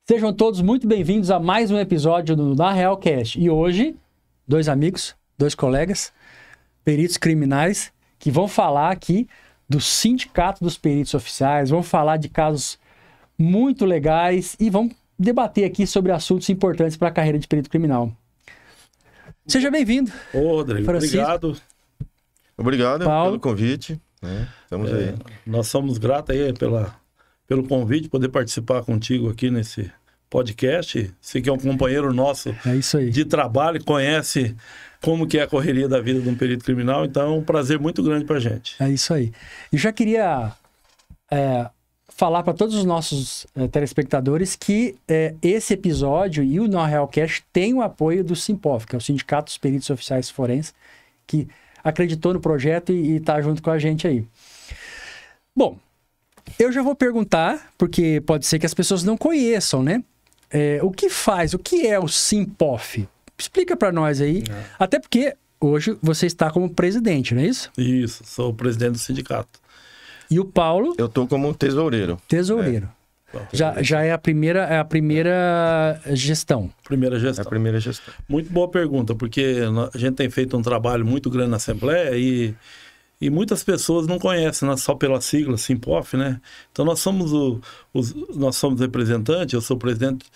Sejam todos muito bem-vindos a mais um episódio do Na Realcast. E hoje, dois amigos, dois colegas, peritos criminais, que vão falar aqui do Sindicato dos Peritos Oficiais, vão falar de casos muito legais e vão debater aqui sobre assuntos importantes para a carreira de perito criminal. Seja bem-vindo. Ô, Rodrigo, Francisco. obrigado. Obrigado Paulo. pelo convite. Estamos aí. Nós somos gratos aí pelo convite, poder participar contigo aqui nesse podcast. Você que é um companheiro nosso É isso aí. de trabalho, conhece como que é a correria da vida de um perito criminal, então é um prazer muito grande pra gente. É isso aí. E já queria falar para todos os nossos telespectadores que esse episódio e o No Realcast tem o apoio do Simpof, que é o Sindicato dos Peritos Oficiais Forenses, que acreditou no projeto e está junto com a gente aí. Bom, eu já vou perguntar, porque pode ser que as pessoas não conheçam, né? O que é o Simpof? Explica para nós aí, até porque hoje você está como presidente, não é isso? Isso, sou o presidente do sindicato. E o Paulo, Eu estou como tesoureiro. tesoureiro. Já é a primeira gestão. Primeira É gestão. a primeira gestão. Muito boa pergunta, porque a gente tem feito um trabalho muito grande na Assembleia e muitas pessoas não conhecem, né, só pela sigla Simpof, né? Então nós somos nós somos representantes, eu sou presidente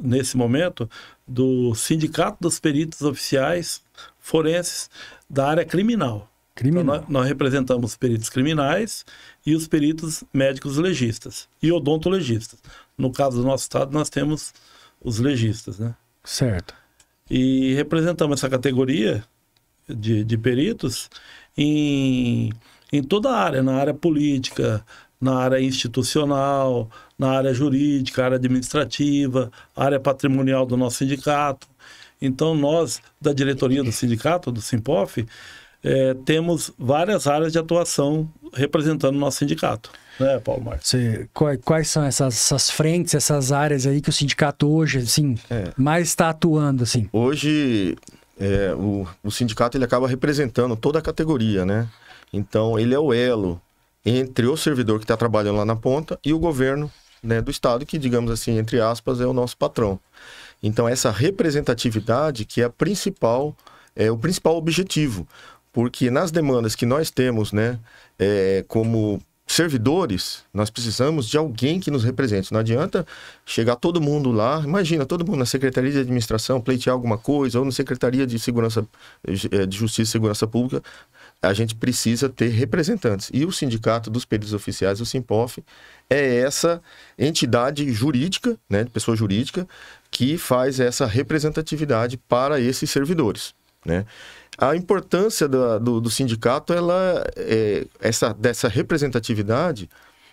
nesse momento do Sindicato dos Peritos Oficiais Forenses da área criminal. Criminal. Então, nós representamos os peritos criminais e os peritos médicos legistas e odontologistas. No caso do nosso estado, nós temos os legistas, né? Certo. E representamos essa categoria de peritos em toda a área, na área política, na área institucional, na área jurídica, área administrativa, área patrimonial do nosso sindicato. Então, nós, da diretoria do sindicato, do Simpof, temos várias áreas de atuação representando o nosso sindicato. Né, Paulo Marcos? Quais são essas frentes, essas áreas aí que o sindicato hoje, assim, mais está atuando, assim? Hoje, o sindicato ele acaba representando toda a categoria, né? Então, ele é o elo entre o servidor que está trabalhando lá na ponta e o governo, né, do estado, que, digamos assim, entre aspas, é o nosso patrão. Então, essa representatividade que é o principal objetivo. Porque nas demandas que nós temos, né, como servidores, nós precisamos de alguém que nos represente. Não adianta chegar todo mundo lá, imagina, todo mundo na Secretaria de Administração pleitear alguma coisa, ou na Secretaria de Segurança, de Justiça e Segurança Pública, a gente precisa ter representantes. E o Sindicato dos Peritos Oficiais, o Simpof, é essa entidade jurídica, né, de pessoa jurídica, que faz essa representatividade para esses servidores, né? A importância do sindicato, dessa representatividade,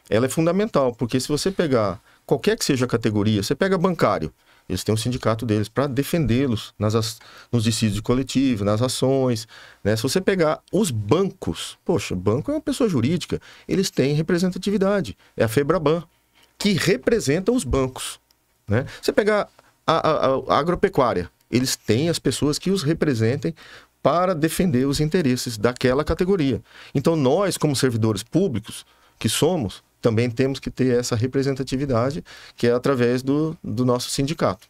ela é fundamental, porque se você pegar qualquer que seja a categoria, você pega bancário, eles têm um sindicato deles para defendê-los nos dissídios coletivos, nas ações, né? Se você pegar os bancos, poxa, banco é uma pessoa jurídica, eles têm representatividade, é a FEBRABAN, que representa os bancos, né? Você pegar a agropecuária, eles têm as pessoas que os representem para defender os interesses daquela categoria. Então, nós, como servidores públicos que somos, também temos que ter essa representatividade, que é através do nosso sindicato.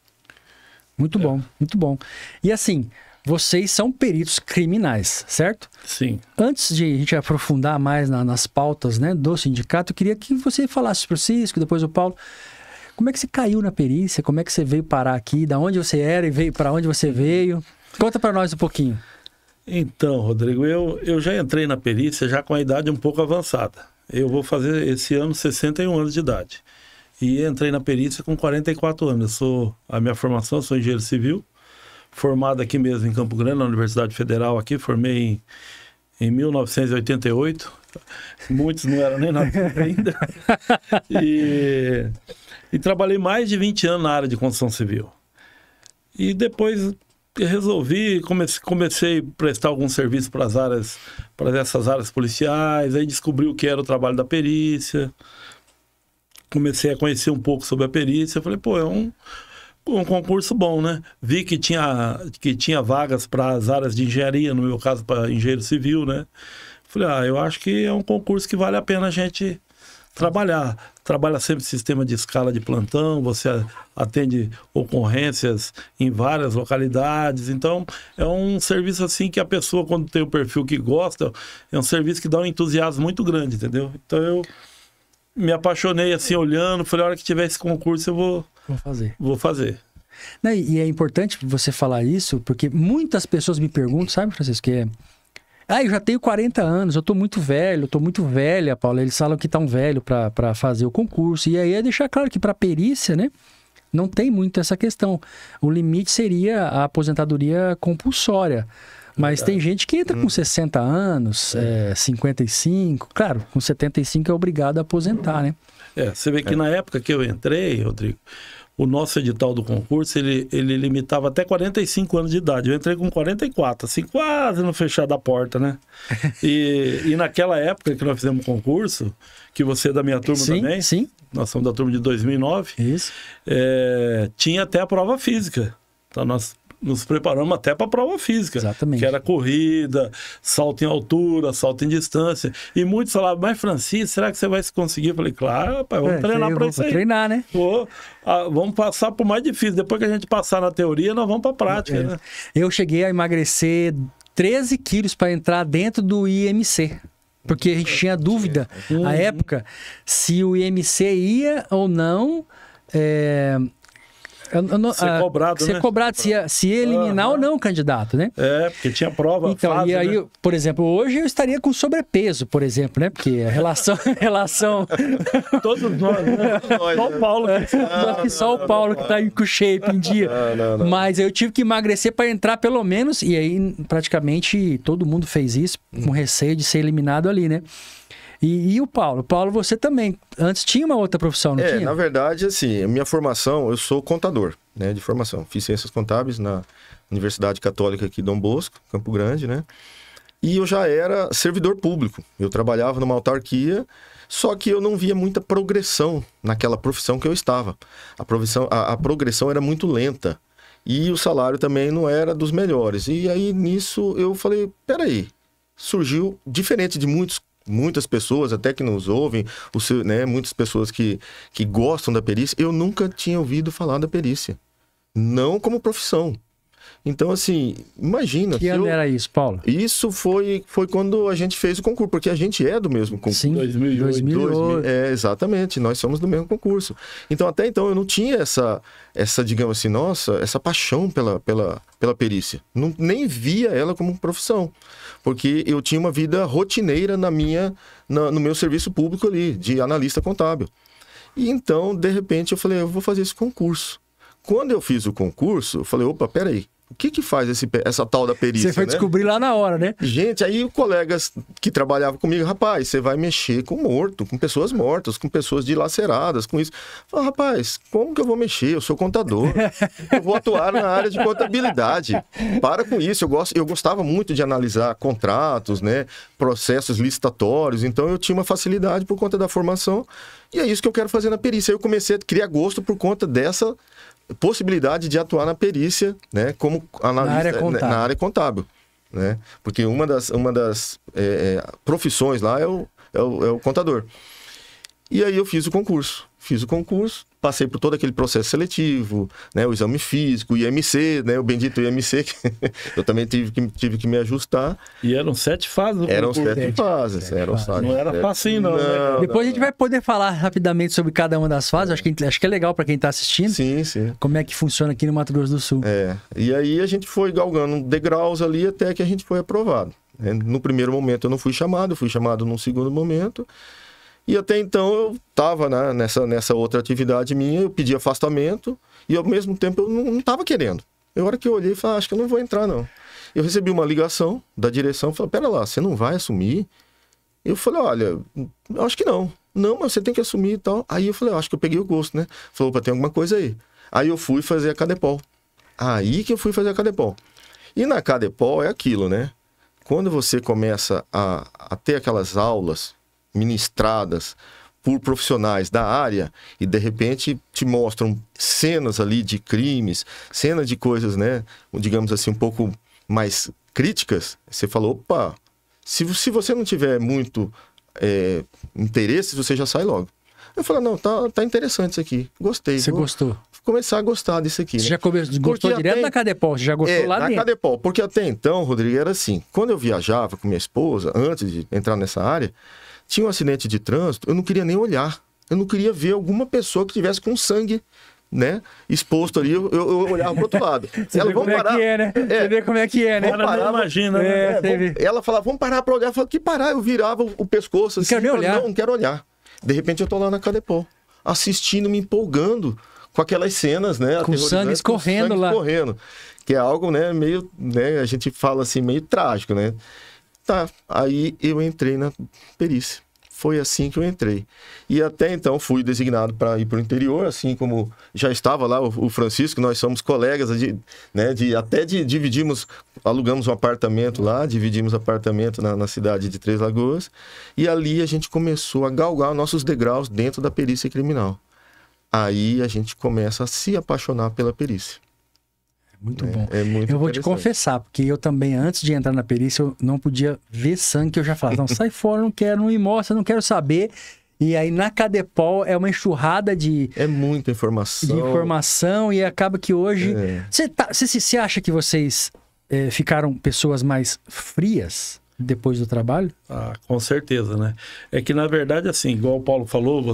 Muito bom, muito bom. E assim, vocês são peritos criminais, certo? Sim. Antes de a gente aprofundar mais nas pautas, né, do sindicato, eu queria que você falasse para o Cisco, depois o Paulo, como é que você caiu na perícia, como é que você veio parar aqui, da onde você era e veio para onde você veio? Conta para nós um pouquinho. Então, Rodrigo, eu já entrei na perícia já com a idade um pouco avançada. Eu vou fazer esse ano 61 anos de idade. E entrei na perícia com 44 anos. A minha formação, eu sou engenheiro civil, formado aqui mesmo em Campo Grande, na Universidade Federal aqui, formei em 1988. Muitos não eram nem nascidos ainda. E trabalhei mais de 20 anos na área de construção civil. E depois resolvi, comecei a prestar algum serviço para essas áreas policiais, aí descobri o que era o trabalho da perícia, comecei a conhecer um pouco sobre a perícia, falei, pô, é um concurso bom, né? Vi que tinha vagas para as áreas de engenharia, no meu caso para engenheiro civil, né? Falei, eu acho que é um concurso que vale a pena a gente trabalhar. trabalha sempre sistema de escala de plantão, você atende ocorrências em várias localidades. Então, é um serviço assim que a pessoa, quando tem o perfil que gosta, é um serviço que dá um entusiasmo muito grande, entendeu? Então, eu me apaixonei assim, olhando, falei, a hora que tiver esse concurso, eu vou fazer. Não, e é importante você falar isso, porque muitas pessoas me perguntam, sabe, Francisco, que é... eu já tenho 40 anos, eu tô muito velho, eu tô muito velha, Paulo. Eles falam que tá um velho para fazer o concurso. E aí é deixar claro que para perícia, né, não tem muito essa questão. O limite seria a aposentadoria compulsória. Mas tem gente que entra com 60 anos, 55. Claro, com 75 é obrigado a aposentar, né? Você vê que na época que eu entrei, Rodrigo, o nosso edital do concurso, ele limitava até 45 anos de idade. Eu entrei com 44, assim, quase no fechar da porta, né? E naquela época que nós fizemos o concurso, que você é da minha turma também. Sim. Nós somos da turma de 2009. Isso. Tinha até a prova física. Então, nós nos preparamos até para a prova física. Exatamente. Que era corrida, salto em altura, salto em distância. E muitos falavam, mas Francisco, será que você vai conseguir? Eu falei, claro, rapaz, vamos treinar para isso aí. Treinar, né? Vamos passar por mais difícil. Depois que a gente passar na teoria, nós vamos para a prática. Né? Eu cheguei a emagrecer 13 quilos para entrar dentro do IMC. Porque a gente tinha dúvida, na época, se o IMC ia ou não... ser cobrado, né? Ser cobrado, se ia eliminar ou não o candidato, né? Porque tinha prova. Então, fase, e aí, né? Por exemplo, hoje eu estaria com sobrepeso, por exemplo, né? Porque a relação... Todos nós, né? Só o Paulo. Só o Paulo que tá com shape em dia. Não. Mas eu tive que emagrecer para entrar pelo menos, e aí praticamente todo mundo fez isso, com receio de ser eliminado ali, né? E o Paulo? Paulo, você também, antes tinha uma outra profissão, não tinha? Na verdade, assim, a minha formação, eu sou contador, né, de formação. Fiz Ciências Contábeis na Universidade Católica aqui, Dom Bosco, Campo Grande, né? E eu já era servidor público. Eu trabalhava numa autarquia, só que eu não via muita progressão naquela profissão que eu estava. A progressão era muito lenta. E o salário também não era dos melhores. E aí, nisso, eu falei, peraí, surgiu, diferente de muitas pessoas até que nos ouvem, né, muitas pessoas que gostam da perícia, eu nunca tinha ouvido falar da perícia. Não como profissão. Então, assim, imagina... Que ano era isso, Paulo? Isso foi quando a gente fez o concurso, porque a gente é do mesmo concurso. Sim, 2008. Exatamente, nós somos do mesmo concurso. Então, até então, eu não tinha essa digamos assim, essa paixão pela perícia. Nem via ela como profissão. Porque eu tinha uma vida rotineira no meu serviço público ali, de analista contábil. E então, de repente, eu falei, eu vou fazer esse concurso. Quando eu fiz o concurso, eu falei, opa, peraí, o que faz essa tal da perícia? Você foi descobrir lá na hora, né? Gente, aí colegas que trabalhavam comigo, rapaz, você vai mexer com morto, com pessoas mortas, com pessoas dilaceradas, com isso. Eu falei, rapaz, como que eu vou mexer? Eu sou contador, eu vou atuar na área de contabilidade. Para com isso, eu gostava muito de analisar contratos, né, processos licitatórios, então eu tinha uma facilidade por conta da formação, e é isso que eu quero fazer na perícia. Aí eu comecei a criar gosto por conta dessa possibilidade de atuar na perícia, né, como analista na área contábil, né, porque uma das profissões lá é o contador. E aí eu fiz o concurso, passei por todo aquele processo seletivo, né, o exame físico, o IMC, né, o bendito IMC, que eu também tive que me ajustar. E eram 7 fases. Eram 7 fases. Não era facinho, não. Depois a gente vai poder falar rapidamente sobre cada uma das fases. Acho que é legal para quem está assistindo. Sim. Como é que funciona aqui no Mato Grosso do Sul. E aí a gente foi galgando degraus ali até que a gente foi aprovado. No primeiro momento eu não fui chamado, fui chamado num segundo momento. E até então eu estava, né, nessa outra atividade minha, eu pedi afastamento e ao mesmo tempo eu não estava querendo. A hora que eu olhei, falei, acho que eu não vou entrar não. Eu recebi uma ligação da direção, falei, pera lá, você não vai assumir? Eu falei, olha, acho que não. Não, mas você tem que assumir e tal. Aí eu falei, acho que eu peguei o gosto, né? Falou, opa, tem alguma coisa aí. Aí eu fui fazer a Cadepol. Aí que eu fui fazer a Cadepol. E na Cadepol é aquilo, né? Quando você começa a ter aquelas aulas ministradas por profissionais da área e de repente te mostram cenas ali de crimes, cenas de coisas, né, digamos assim, um pouco mais críticas, você falou, opa, se você não tiver muito interesse, você já sai logo. Eu falei, não, tá interessante isso aqui. Gostei. Você gostou? Vou começar a gostar disso aqui. Você né? já gostou direto na Cadepol? Você já gostou lá na dentro? Cadepol. Porque até então, Rodrigo, era assim. Quando eu viajava com minha esposa, antes de entrar nessa área, tinha um acidente de trânsito, eu não queria nem olhar. Eu não queria ver alguma pessoa que tivesse com sangue, né, exposto ali, eu olhava pro outro lado. Você vê como é que é, né? Você vê como é que é, né? Imagina, né? Ela falava, vamos parar pra olhar. Eu falava, que parar? Eu virava o pescoço assim. Não quero nem olhar. Não quero olhar. De repente eu tô lá na Cadepol, assistindo, me empolgando com aquelas cenas, né? Com sangue escorrendo lá. Que é algo, né, meio, né, a gente fala assim, meio trágico, né? Tá, aí eu entrei na perícia. Foi assim que eu entrei. E até então fui designado para ir para o interior, assim como já estava lá o Francisco, nós somos colegas, dividimos, alugamos um apartamento lá, dividimos apartamento na cidade de Três Lagoas, e ali a gente começou a galgar nossos degraus dentro da perícia criminal. Aí a gente começa a se apaixonar pela perícia. Muito bom. É muito eu vou te confessar, porque eu também, antes de entrar na perícia, eu não podia ver sangue, que eu já falava, não, sai fora, não quero, não me mostra, não quero saber. E aí na Cadepol é uma enxurrada de... É muita informação. De informação, e acaba que hoje... Você acha que vocês ficaram pessoas mais frias depois do trabalho? Ah, com certeza, né? É que, na verdade, assim, igual o Paulo falou,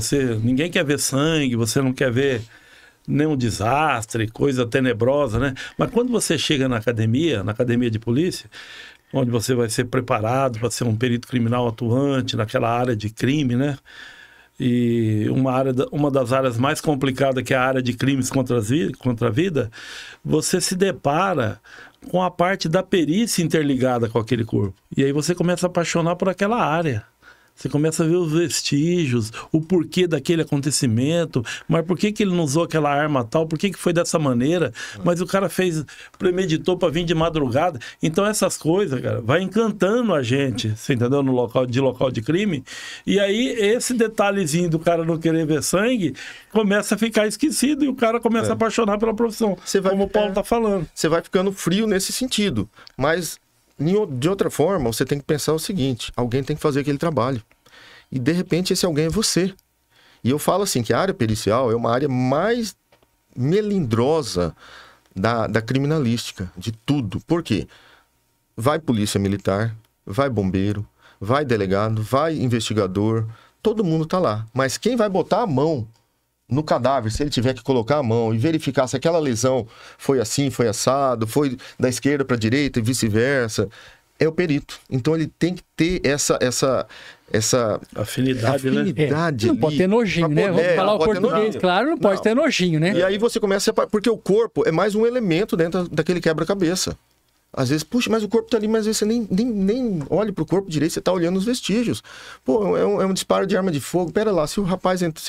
ninguém quer ver sangue, você não quer ver nenhum desastre, coisa tenebrosa, né? Mas quando você chega na academia de polícia, onde você vai ser preparado para ser um perito criminal atuante naquela área de crime, né? E uma das áreas mais complicadas, que é a área de crimes contra a vida, você se depara com a parte da perícia interligada com aquele corpo. E aí você começa a apaixonar por aquela área. Você começa a ver os vestígios, o porquê daquele acontecimento, mas por que ele não usou aquela arma tal, por que foi dessa maneira, mas o cara premeditou para vir de madrugada. Então essas coisas, cara, vai encantando a gente, você entendeu? No local de crime. E aí esse detalhezinho do cara não querer ver sangue começa a ficar esquecido e o cara começa a apaixonar pela profissão, como o Paulo tá falando. Você vai ficando frio nesse sentido, mas... De outra forma, você tem que pensar o seguinte, alguém tem que fazer aquele trabalho. E de repente esse alguém é você. E eu falo assim, que a área pericial é uma área mais melindrosa da criminalística, de tudo. Por quê? Vai polícia militar, vai bombeiro, vai delegado, vai investigador, todo mundo tá lá. Mas quem vai botar a mão no cadáver, se ele tiver que colocar a mão e verificar se aquela lesão foi assim, foi assado, foi da esquerda para a direita e vice-versa, é o perito. Então ele tem que ter essa afinidade, né? Não pode ter nojinho, né? Vamos falar o português, claro, não pode ter nojinho, né? E aí você começa a... Porque o corpo é mais um elemento dentro daquele quebra-cabeça. Às vezes, puxa, mas o corpo tá ali, mas às vezes você nem olha pro corpo direito, você tá olhando os vestígios. Pô, é um disparo de arma de fogo. Pera lá, se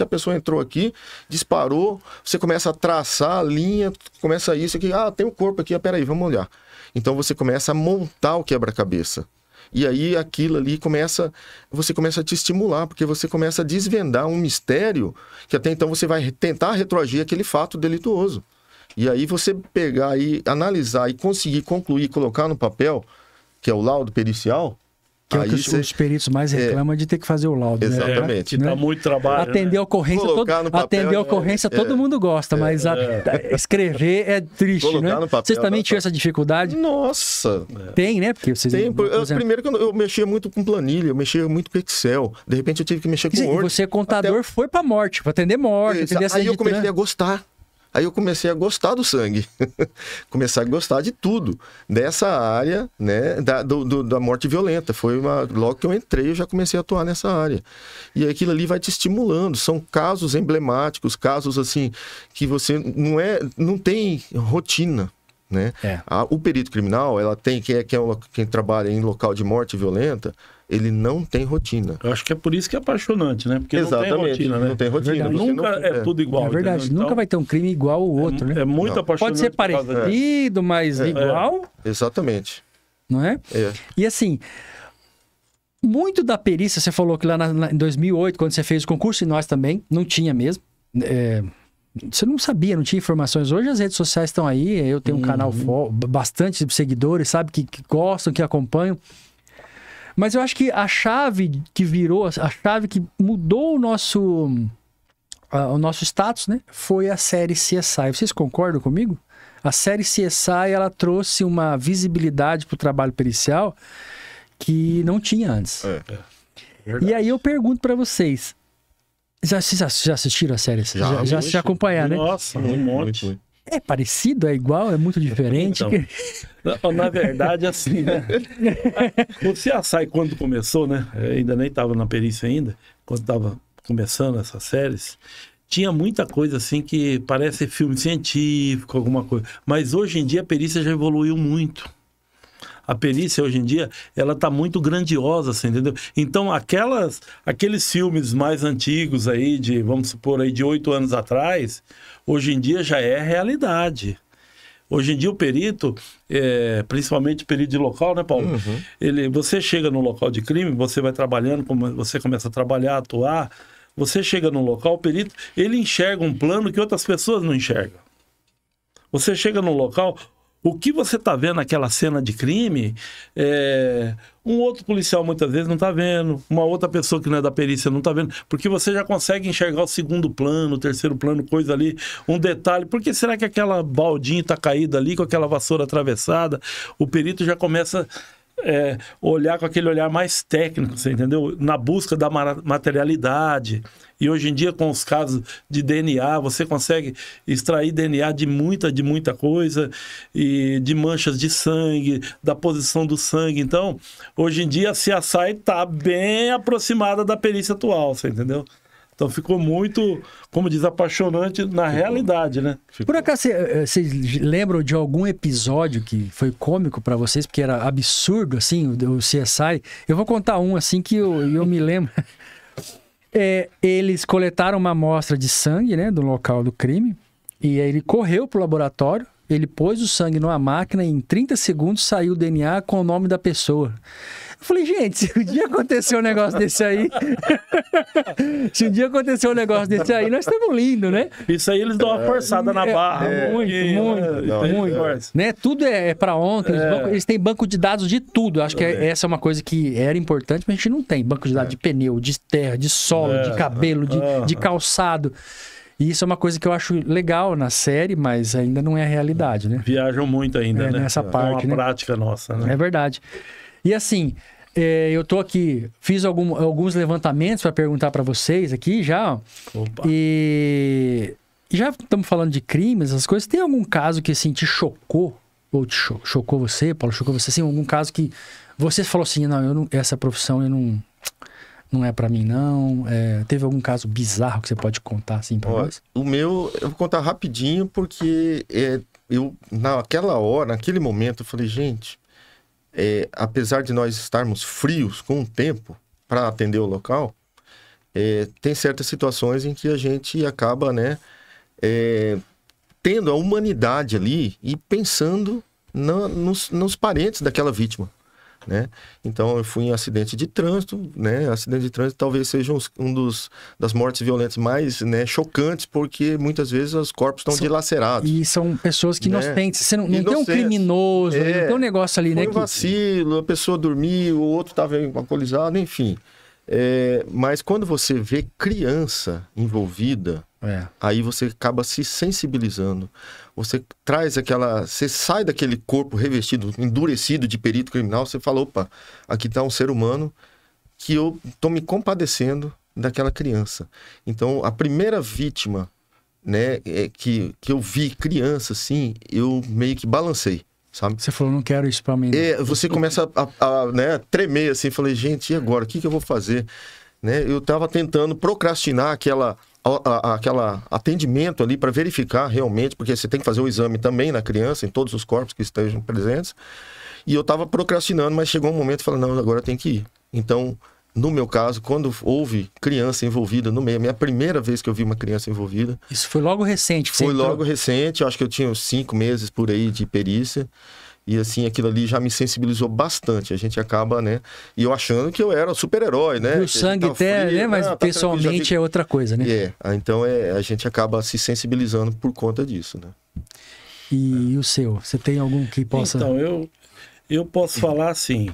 a pessoa entrou aqui, disparou, você começa a traçar a linha, começa isso aqui, tem um corpo aqui, peraí, vamos olhar. Então você começa a montar o quebra-cabeça. E aí aquilo ali você começa a te estimular, porque você começa a desvendar um mistério que até então você vai tentar retroagir aquele fato delituoso. E aí você pegar e analisar e conseguir concluir, colocar no papel, que é o laudo pericial... Que é o que os peritos mais reclamam de ter que fazer o laudo. Exatamente. Né? Que dá muito trabalho. Atender a ocorrência, todo mundo gosta, mas escrever é triste, colocar né? No papel, vocês também tinham essa dificuldade? Nossa! Tem, né? Porque vocês... Primeiro que eu mexia muito com planilha, eu mexia muito com Excel. De repente eu tive que mexer com Word. E você, contador, foi pra morte, pra atender morte. Aí eu comecei a gostar. Aí eu comecei a gostar do sangue, começar a gostar de tudo, dessa área, né, da morte violenta. Logo que eu entrei, eu já comecei a atuar nessa área. E aquilo ali vai te estimulando, são casos emblemáticos, casos assim, que você não tem rotina. Né? O perito criminal, quem trabalha em local de morte violenta, ele não tem rotina. Eu acho que é por isso que é apaixonante, né? Porque exatamente, não tem rotina, né? Não tem rotina. Nunca é tudo igual. É verdade, entendeu? nunca vai ter um crime igual ao outro, né? É muito apaixonante. Pode ser parecido, mas igual. Exatamente. Não é? E assim, muito da perícia, você falou que lá em 2008, quando você fez o concurso, e nós também, não tinha mesmo. Você não sabia, não tinha informações. Hoje as redes sociais estão aí, eu tenho um canal bastante seguidores, sabe, que gostam, que acompanham. Mas eu acho que a chave que virou, a chave que mudou o nosso o nosso status, né, foi a série CSI. Vocês concordam comigo? A série CSI, ela trouxe uma visibilidade para o trabalho pericial que não tinha antes. E aí eu pergunto para vocês, já assistiram a série? Já acompanharam, né? Nossa, um monte. É parecido? É igual? É muito diferente? Então, na verdade, assim, né? O CSI, quando começou, né? Eu ainda nem estava na perícia ainda, quando estava começando essas séries, tinha muita coisa assim que parece filme científico, alguma coisa. Mas hoje em dia a perícia já evoluiu muito. A perícia hoje em dia, ela tá muito grandiosa, assim, entendeu? Então, aqueles filmes mais antigos aí, vamos supor, aí de 8 anos atrás, hoje em dia já é realidade. Hoje em dia o perito, principalmente o perito de local, né, Paulo? Você chega no local de crime, você vai trabalhando, você começa a trabalhar, atuar, você chega no local, o perito, ele enxerga um plano que outras pessoas não enxergam. Você chega no local... O que você está vendo naquela cena de crime, um outro policial muitas vezes não está vendo, uma outra pessoa que não é da perícia não está vendo, porque você já consegue enxergar o segundo plano, o terceiro plano, coisa ali, um detalhe. Por que será que aquela baldinha está caída ali, com aquela vassoura atravessada? O perito já começa olhar com aquele olhar mais técnico, você entendeu? Na busca da materialidade. E hoje em dia, com os casos de DNA, você consegue extrair DNA de muita coisa, e de manchas de sangue, da posição do sangue. Então, hoje em dia, a CSI está bem aproximada da perícia atual, você entendeu? Então ficou muito, como diz, apaixonante na realidade, né? Por acaso, vocês lembram de algum episódio que foi cômico para vocês, porque era absurdo, assim, o CSI? Eu vou contar um, assim, que eu me lembro. Eles coletaram uma amostra de sangue, né, do local do crime, e aí ele correu pro laboratório, ele pôs o sangue numa máquina e em 30 segundos saiu o DNA com o nome da pessoa. Eu falei, gente, se um dia acontecer um negócio desse aí... se um dia acontecer um negócio desse aí, nós estamos lindos, né? Isso aí eles dão uma forçada na barra. Muito. Né? Tudo é para ontem. Eles têm banco de dados de tudo. Acho que essa é uma coisa que era importante, mas a gente não tem. Banco de dados de pneu, de terra, de solo, de cabelo, de calçado. E isso é uma coisa que eu acho legal na série, mas ainda não é a realidade, né? Viajam muito ainda, né? Nessa parte, é uma prática nossa, né? É verdade. E assim, eu tô aqui, fiz alguns levantamentos para perguntar para vocês aqui já. Opa. E já estamos falando de crimes, essas coisas. Tem algum caso que assim te chocou? Ou te chocou você, Paulo? Chocou você? Assim, algum caso que você falou assim, não, essa profissão eu não é para mim, não. Teve algum caso bizarro que você pode contar assim para nós? O meu, eu vou contar rapidinho, porque eu, naquela hora, naquele momento, eu falei, gente, apesar de nós estarmos frios com o tempo para atender o local, tem certas situações em que a gente acaba, né, tendo a humanidade ali e pensando nos parentes daquela vítima. Né? Então eu fui em acidente de trânsito, né? Acidente de trânsito talvez seja das mortes violentas mais, né, chocantes, porque muitas vezes os corpos estão dilacerados. E são pessoas que inocentes. Você não tem um criminoso, não tem um negócio ali, né? Foi um vacilo, a pessoa dormiu, o outro estava alcoolizado, enfim. Mas quando você vê criança envolvida, aí você acaba se sensibilizando. Você sai daquele corpo revestido, endurecido de perito criminal, você fala, opa, aqui está um ser humano que eu estou me compadecendo daquela criança. Então, a primeira vítima, né, que eu vi criança, assim, eu meio que balancei, sabe? Você falou, não quero isso pra mim. Você começa a né, tremer, assim, falei, gente, e agora? O que eu vou fazer? Né? Eu estava tentando procrastinar aquela atendimento ali para verificar realmente, porque você tem que fazer o exame também na criança, em todos os corpos que estejam presentes. E eu estava procrastinando, mas chegou um momento e falei, não, agora tem que ir. Então, no meu caso, quando houve criança envolvida no meio, a minha primeira vez que eu vi uma criança envolvida... Isso foi logo recente? Foi logo recente, eu acho que eu tinha uns 5 meses por aí de perícia. E assim, aquilo ali já me sensibilizou bastante. A gente acaba, né? E eu achando que eu era um super-herói, né? O sangue até, né? Mas pessoalmente é outra coisa, né? Então a gente acaba se sensibilizando por conta disso, né? E o seu? Você tem algum que possa... Então, eu posso falar assim...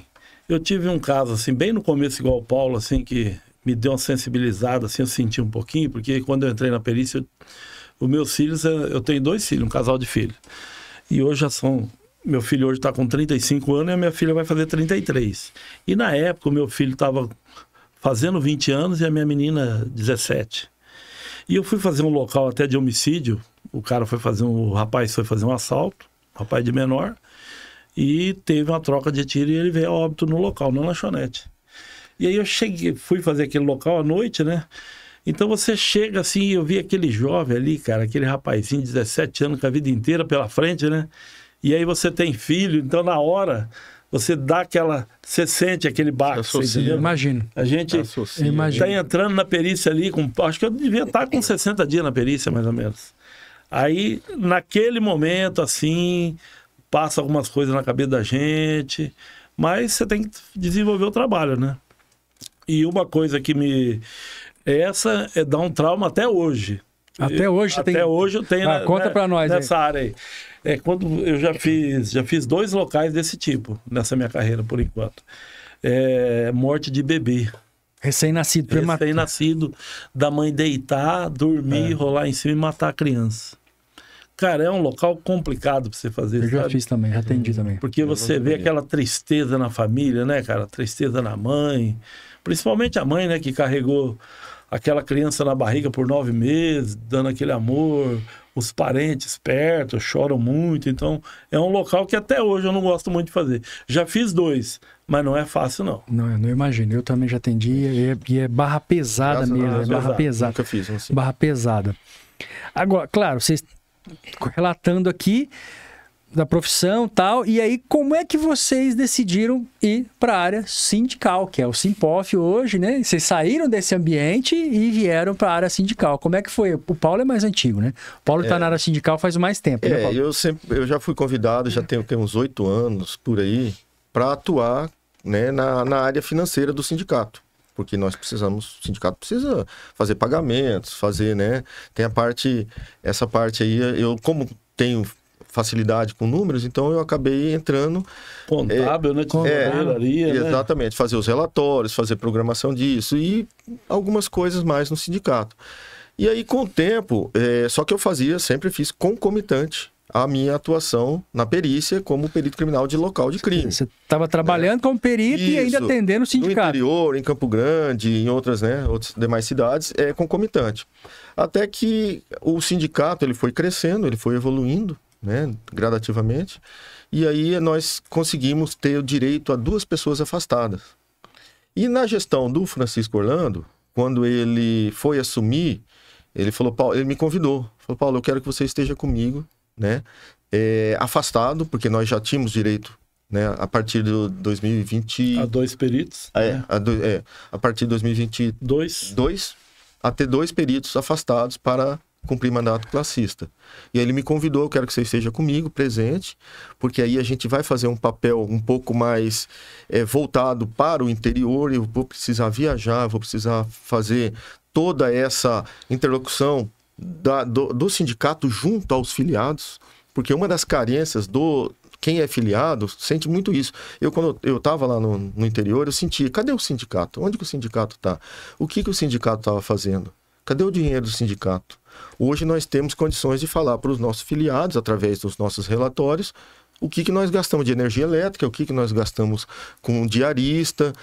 Eu tive um caso, assim, bem no começo, igual o Paulo, assim, que me deu uma sensibilizada, assim, eu senti um pouquinho, porque quando eu entrei na perícia, os meus filhos, eu tenho 2 filhos, um casal de filhos. E hoje já são... Meu filho hoje está com 35 anos e a minha filha vai fazer 33. E na época o meu filho estava fazendo 20 anos e a minha menina 17. E eu fui fazer um local até de homicídio. O rapaz foi fazer um assalto, um rapaz de menor, e teve uma troca de tiro e ele veio a óbito no local, na lanchonete. E aí eu fui fazer aquele local à noite, né? Então você chega assim, eu vi aquele jovem ali, cara, aquele rapazinho de 17 anos com a vida inteira pela frente, né? E aí você tem filho, então na hora você dá aquela... Você sente aquele baque, você entendeu? Imagino. A gente está entrando na perícia ali, acho que eu devia estar com 60 dias na perícia, mais ou menos. Aí, naquele momento, assim, passa algumas coisas na cabeça da gente, mas você tem que desenvolver o trabalho, né? E uma coisa que essa dá um trauma até hoje. Até hoje você tem... Até hoje eu tenho... conta pra nós nessa área aí. Quando eu já fiz 2 locais desse tipo, nessa minha carreira, por enquanto. Morte de bebê. Recém-nascido, prematuro. Recém-nascido, da mãe deitar, dormir, rolar em cima e matar a criança. Cara, é um local complicado pra você fazer. Eu já fiz também, já atendi também. Porque você vê aquela tristeza na família, né, cara? Tristeza na mãe. Principalmente a mãe, né, que carregou aquela criança na barriga por 9 meses, dando aquele amor. Os parentes perto choram muito. Então, é um local que até hoje eu não gosto muito de fazer. Já fiz 2, mas não é fácil, não. Não, eu não imagino. Eu também já atendi e é barra pesada mesmo. É barra pesada. Nunca fiz, não sei. Barra pesada. Agora, claro, vocês relatando aqui da profissão e tal, e aí como é que vocês decidiram ir para a área sindical, que é o Sinpof hoje, né? Vocês saíram desse ambiente e vieram para a área sindical. Como é que foi? O Paulo é mais antigo, né? O Paulo está na área sindical faz mais tempo, né, Paulo? Eu já fui convidado, já tenho uns 8 anos por aí, para atuar, né, na área financeira do sindicato. Porque nós precisamos, o sindicato precisa fazer pagamentos, fazer, né? Tem essa parte aí, eu como tenho facilidade com números, então eu acabei entrando... Contábil, né? Exatamente, fazer os relatórios, fazer programação disso e algumas coisas mais no sindicato. E aí, com o tempo, só que sempre fiz concomitante a minha atuação na perícia como perito criminal de local de crime. Você estava trabalhando como perito e ainda atendendo o sindicato. No interior, em Campo Grande, em outras demais cidades, é concomitante. Até que o sindicato ele foi crescendo, ele foi evoluindo, né, gradativamente, e aí nós conseguimos ter o direito a 2 pessoas afastadas. E na gestão do Francisco Orlando, quando ele foi assumir, ele me convidou, falou: Paulo, eu quero que você esteja comigo, né, afastado, porque nós já tínhamos direito, né, a partir de 2020... A 2 peritos. A partir de 2022, a ter 2 peritos afastados para cumprir mandato classista. E aí ele me convidou: eu quero que você esteja comigo, presente, porque aí a gente vai fazer um papel um pouco mais voltado para o interior, eu vou precisar viajar, vou precisar fazer toda essa interlocução do sindicato junto aos filiados, porque uma das carências quem é filiado sente muito isso. Quando eu estava lá no interior, eu sentia: cadê o sindicato? Onde que o sindicato está? O que o sindicato estava fazendo? Cadê o dinheiro do sindicato? Hoje nós temos condições de falar para os nossos filiados, através dos nossos relatórios, o que nós gastamos de energia elétrica, o que nós gastamos com diarista,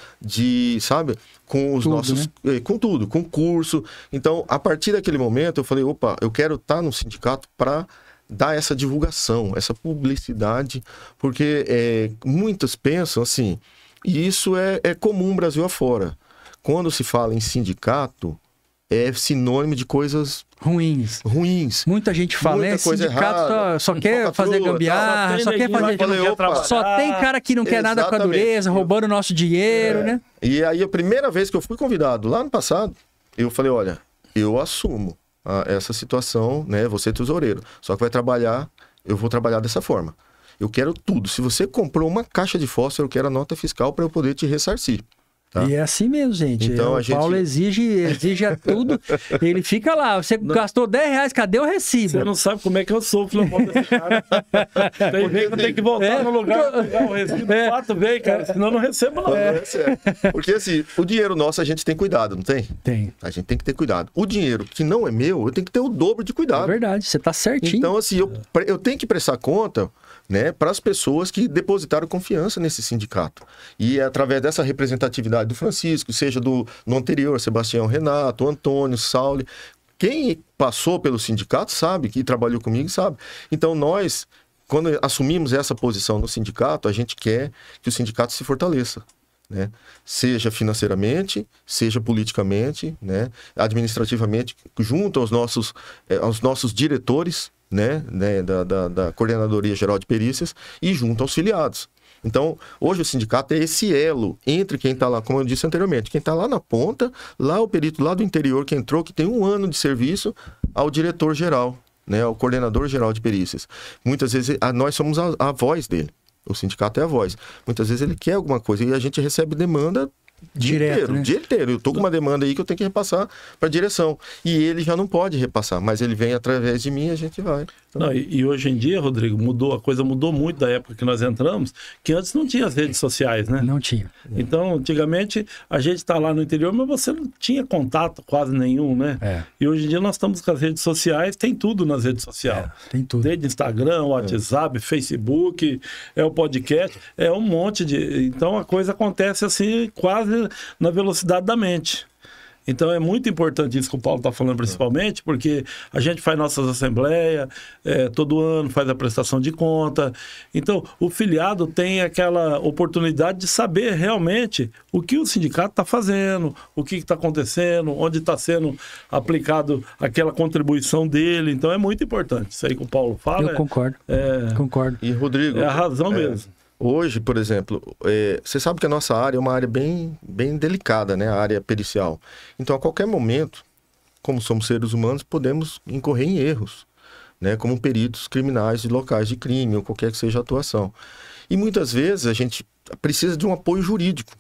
com os nossos... Né? Com tudo, com curso. Então, a partir daquele momento, eu falei: opa, eu quero estar no sindicato para dar essa divulgação, essa publicidade, porque muitos pensam assim, e isso é comum Brasil afora. Quando se fala em sindicato, é sinônimo de coisas ruins. Muita gente fala, sindicato só quer fazer gambiarra, só quer fazer... Só tem cara que não quer nada com a dureza, roubando o nosso dinheiro, né? E aí, a primeira vez que eu fui convidado, lá no passado, eu falei: olha, eu assumo essa situação, né? Você é tesoureiro, só que eu vou trabalhar dessa forma. Eu quero tudo. Se você comprou uma caixa de fósforo, eu quero a nota fiscal para eu poder te ressarcir. Tá? E é assim mesmo, gente. Então, o Paulo exige tudo. Ele fica lá. Você gastou R$10, cadê o recibo? Você não sabe como é que eu sofro na mão desse cara. Tem vezes que eu tenho que voltar no lugar e pegar o recibo 4 vezes, cara. Senão eu não recebo, não. Porque assim, o dinheiro nosso a gente tem cuidado, não tem? Tem. A gente tem que ter cuidado. O dinheiro que não é meu, eu tenho que ter o dobro de cuidado. É verdade, você tá certinho. Então, assim, eu tenho que prestar conta, né, para as pessoas que depositaram confiança nesse sindicato. E através dessa representatividade do Francisco, seja no anterior, Sebastião Renato, Antônio, Sauli, quem passou pelo sindicato sabe, que trabalhou comigo sabe. Então nós, quando assumimos essa posição no sindicato, a gente quer que o sindicato se fortaleça, né? Seja financeiramente, seja politicamente, né? Administrativamente, junto aos nossos diretores, né? Da Coordenadoria Geral de Perícias e junto aos filiados. Então, hoje o sindicato é esse elo entre quem está lá, como eu disse anteriormente, quem está lá na ponta, lá o perito lá do interior que entrou, que tem 1 ano de serviço, ao diretor-geral, né, ao coordenador-geral de perícias. Muitas vezes nós somos a voz dele, o sindicato é a voz. Muitas vezes ele quer alguma coisa e a gente recebe demanda direto, né? Dia inteiro. Eu tô com uma demanda aí que eu tenho que repassar para a direção. E ele já não pode repassar, mas ele vem através de mim e a gente vai. Então... Não, e hoje em dia, Rodrigo, a coisa mudou muito da época que nós entramos, que antes não tinha as redes sociais, né? Não tinha. Então, antigamente, a gente tá lá no interior, mas você não tinha contato quase nenhum, né? É. E hoje em dia nós estamos com as redes sociais, tem tudo nas redes sociais. Tem tudo. Desde Instagram, WhatsApp, Facebook, o podcast, um monte de... Então, a coisa acontece assim, quase na velocidade da mente. Então é muito importante isso que o Paulo está falando, principalmente, porque a gente faz nossas assembleias, todo ano faz a prestação de conta. Então o filiado tem aquela oportunidade de saber realmente o que o sindicato está fazendo, o que está acontecendo, onde está sendo aplicado aquela contribuição dele. Então é muito importante. Isso aí que o Paulo fala. Eu concordo. Concordo. E Rodrigo... É a razão mesmo. Hoje, por exemplo, você sabe que a nossa área é uma área bem delicada, né? A área pericial. Então, a qualquer momento, como somos seres humanos, podemos incorrer em erros, né? Como peritos criminais de locais de crime, ou qualquer que seja a atuação. E muitas vezes a gente precisa de um apoio jurídico.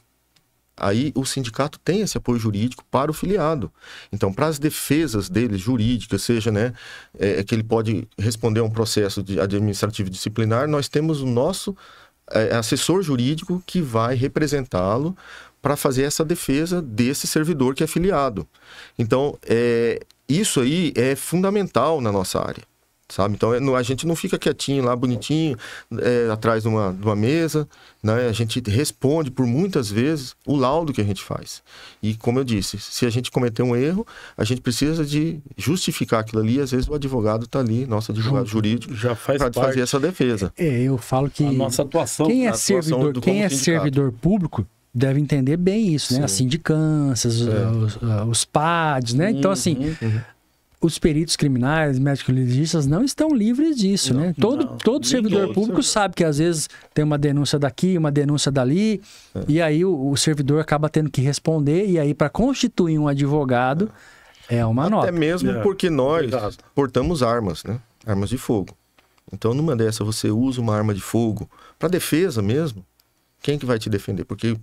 Aí o sindicato tem esse apoio jurídico para o filiado. Então, para as defesas dele jurídicas, seja, né, que ele pode responder a um processo administrativo disciplinar, nós temos o nosso assessor jurídico que vai representá-lo para fazer essa defesa desse servidor que é filiado. Então, isso aí é fundamental na nossa área, sabe? Então, a gente não fica quietinho lá, bonitinho, atrás de uma mesa, né? A gente responde por muitas vezes o laudo que a gente faz. E, como eu disse, se a gente cometer um erro, a gente precisa de justificar aquilo ali. Às vezes o advogado está ali, nosso advogado jurídico, já faz para fazer essa defesa. Eu falo que a nossa atuação, quem é servidor público deve entender bem isso, né? As sindicâncias, os PADs, né? Então, assim... Os peritos criminais, médicos legistas não estão livres disso, né? Todo servidor público sabe que às vezes tem uma denúncia daqui, uma denúncia dali, e aí o servidor acaba tendo que responder, e aí para constituir um advogado é uma nota. Até mesmo porque nós portamos armas, né? Armas de fogo. Então, numa dessa, você usa uma arma de fogo para defesa mesmo, quem que vai te defender? Porque...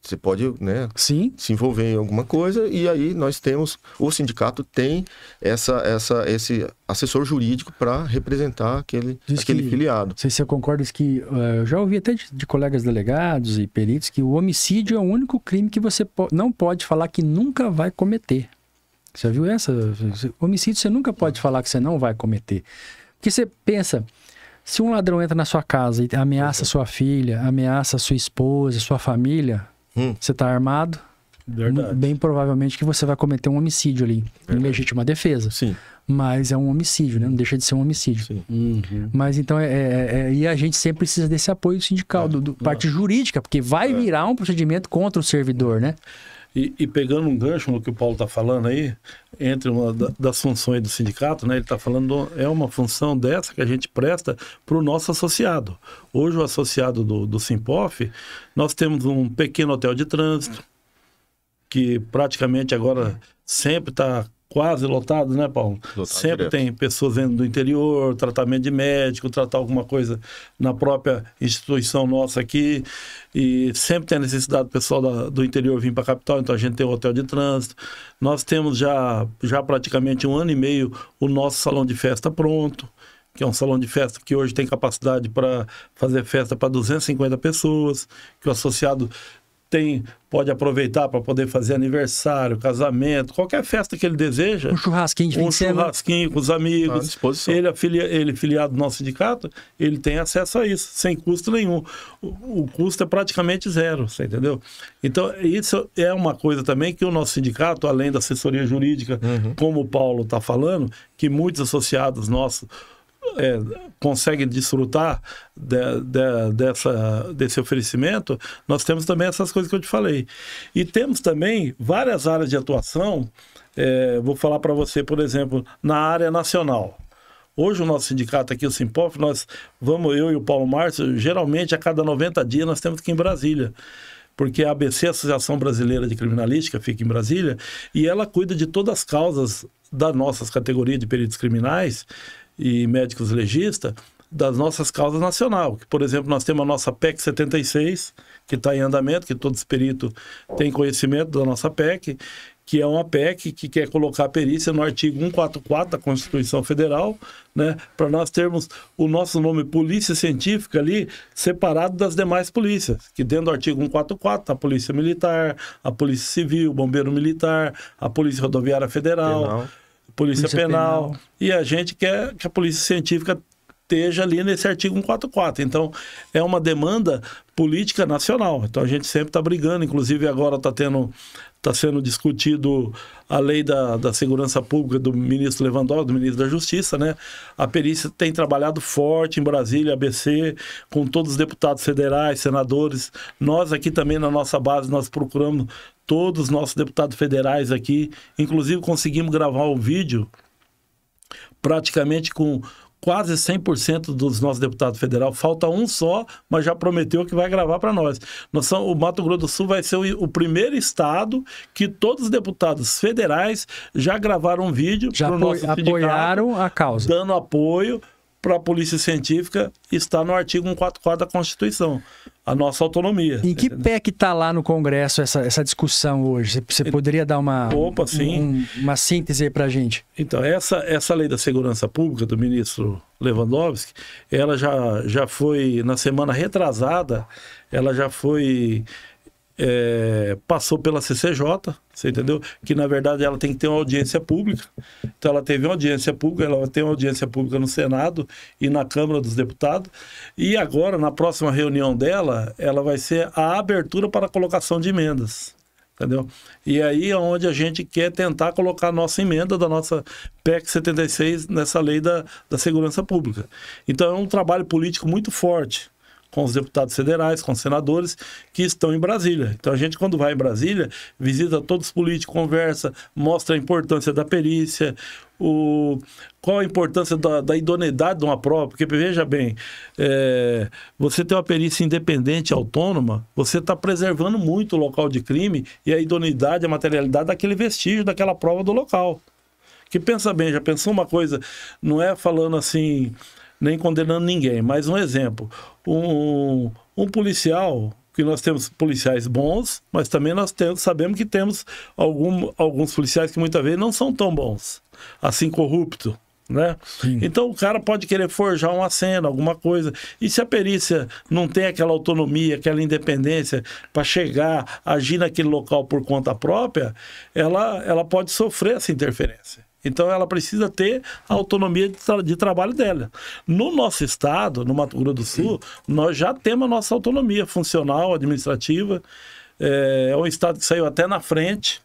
você pode, né, se envolver em alguma coisa, e aí nós temos, o sindicato tem esse assessor jurídico para representar aquele filiado. Não sei se você concorda, que eu já ouvi até de colegas delegados e peritos que o homicídio é o único crime que você não pode falar que nunca vai cometer. Você viu essa? Homicídio você nunca pode falar que você não vai cometer. Porque você pensa... se um ladrão entra na sua casa e ameaça sua filha, ameaça sua esposa, sua família... você está armado, bem provavelmente que você vai cometer um homicídio ali, em legítima defesa. Sim. Mas é um homicídio, né? Não deixa de ser um homicídio. Sim. Mas então, e a gente sempre precisa desse apoio sindical, parte jurídica, porque vai virar um procedimento contra o servidor, né? E pegando um gancho no que o Paulo está falando aí, entre uma das funções do sindicato, né? Ele está falando, é uma função dessa que a gente presta para o nosso associado. Hoje o associado do Simpof, nós temos um pequeno hotel de trânsito, que praticamente agora sempre está quase lotado, né, Paulo? Lotado Sempre direto. tem pessoas vindo do interior, tratamento de médico, tratar alguma coisa na própria instituição nossa aqui, e sempre tem a necessidade do pessoal do interior vir para a capital, então a gente tem o hotel de trânsito. Nós temos já praticamente 1 ano e meio o nosso salão de festa pronto, que é um salão de festa que hoje tem capacidade para fazer festa para 250 pessoas, que o associado pode aproveitar para poder fazer aniversário, casamento, qualquer festa que ele deseja. Um churrasquinho de fim de semana. Um churrasquinho com os À amigos. disposição. Ele filiado no nosso sindicato, ele tem acesso a isso, sem custo nenhum. O custo é praticamente zero, você entendeu? Então, isso é uma coisa também que o nosso sindicato, além da assessoria jurídica, como o Paulo está falando, que muitos associados nossos conseguem desfrutar desse oferecimento, nós temos também essas coisas que eu te falei. E temos também várias áreas de atuação, vou falar para você, por exemplo, na área nacional. Hoje o nosso sindicato aqui, o Simpof, eu e o Paulo Márcio, geralmente a cada 90 dias nós temos que ir em Brasília, porque a ABC, a Associação Brasileira de Criminalística, fica em Brasília, e ela cuida de todas as causas das nossas categorias de peritos criminais e médicos legistas, das nossas causas nacional. Por exemplo, nós temos a nossa PEC 76, que está em andamento, que todos os peritos têm conhecimento da nossa PEC, que é uma PEC que quer colocar a perícia no artigo 144 da Constituição Federal, né, para nós termos o nosso nome Polícia Científica ali separado das demais polícias, que dentro do artigo 144 tá a Polícia Militar, a Polícia Civil, o Bombeiro Militar, a Polícia Rodoviária Federal, Polícia Penal, e a gente quer que a Polícia Científica esteja ali nesse artigo 144. Então, é uma demanda política nacional. Então, a gente sempre está brigando, inclusive agora está sendo discutido a lei da segurança pública do ministro Lewandowski, do ministro da Justiça, né? A perícia tem trabalhado forte em Brasília, ABC, com todos os deputados federais, senadores. Nós aqui também, na nossa base, nós procuramos todos os nossos deputados federais aqui, inclusive conseguimos gravar um vídeo praticamente com quase 100% dos nossos deputados federais. Falta um só, mas já prometeu que vai gravar para nós. O Mato Grosso do Sul vai ser o primeiro estado que todos os deputados federais já gravaram um vídeo já apoiaram a causa, dando apoio para a Polícia Científica, está no artigo 144 da Constituição, a nossa autonomia. Em que pé que está lá no Congresso essa discussão hoje? Você poderia dar uma síntese aí para a gente? Então, essa lei da segurança pública do ministro Lewandowski, ela já foi, na semana retrasada, ela já foi... passou pela CCJ, você entendeu? Que na verdade ela tem que ter uma audiência pública. Então ela teve uma audiência pública, ela tem uma audiência pública no Senado e na Câmara dos Deputados. E agora, na próxima reunião dela, ela vai ser a abertura para a colocação de emendas. Entendeu? E aí é onde a gente quer tentar colocar a nossa emenda da nossa PEC 76 nessa lei da segurança pública. Então é um trabalho político muito forte com os deputados federais, com os senadores que estão em Brasília. Então a gente, quando vai em Brasília, visita todos os políticos, conversa, mostra a importância da perícia, qual a importância da idoneidade de uma prova, porque veja bem, você ter uma perícia independente, autônoma, você está preservando muito o local de crime e a idoneidade, a materialidade daquele vestígio, daquela prova do local. Que pensa bem, já pensou uma coisa, não é falando assim, nem condenando ninguém, mas um exemplo, um policial, que nós temos policiais bons, mas também nós sabemos que temos alguns policiais que muitas vezes não são tão bons, assim corrupto, né? Sim. Então o cara pode querer forjar uma cena, alguma coisa, e se a perícia não tem aquela autonomia, aquela independência para chegar, agir naquele local por conta própria, ela pode sofrer essa interferência. Então ela precisa ter a autonomia de trabalho dela. No nosso estado, no Mato Grosso do Sul, nós já temos a nossa autonomia funcional, administrativa. É um estado que saiu até na frente.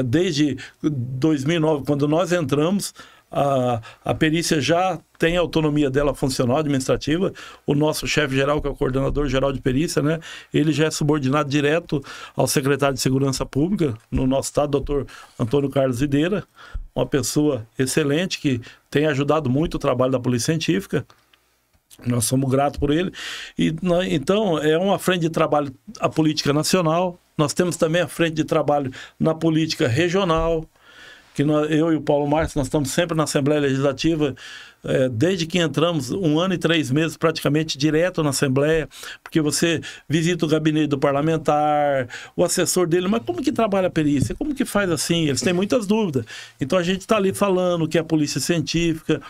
Desde 2009, quando nós entramos, a perícia já tem a autonomia dela funcional, administrativa. O nosso chefe-geral, que é o coordenador-geral de perícia, né, ele já é subordinado direto ao secretário de Segurança Pública, no nosso estado, doutor Antônio Carlos Videira, uma pessoa excelente que tem ajudado muito o trabalho da Polícia Científica. Nós somos gratos por ele. Então, é uma frente de trabalho a política nacional. Nós temos também a frente de trabalho na política regional. que eu e o Paulo Marques, nós estamos sempre na Assembleia Legislativa, desde que entramos, 1 ano e 3 meses praticamente direto na Assembleia, porque você visita o gabinete do parlamentar, o assessor dele, mas como que trabalha a perícia? Como que faz assim? Eles têm muitas dúvidas. Então a gente está ali falando o que é a polícia científica,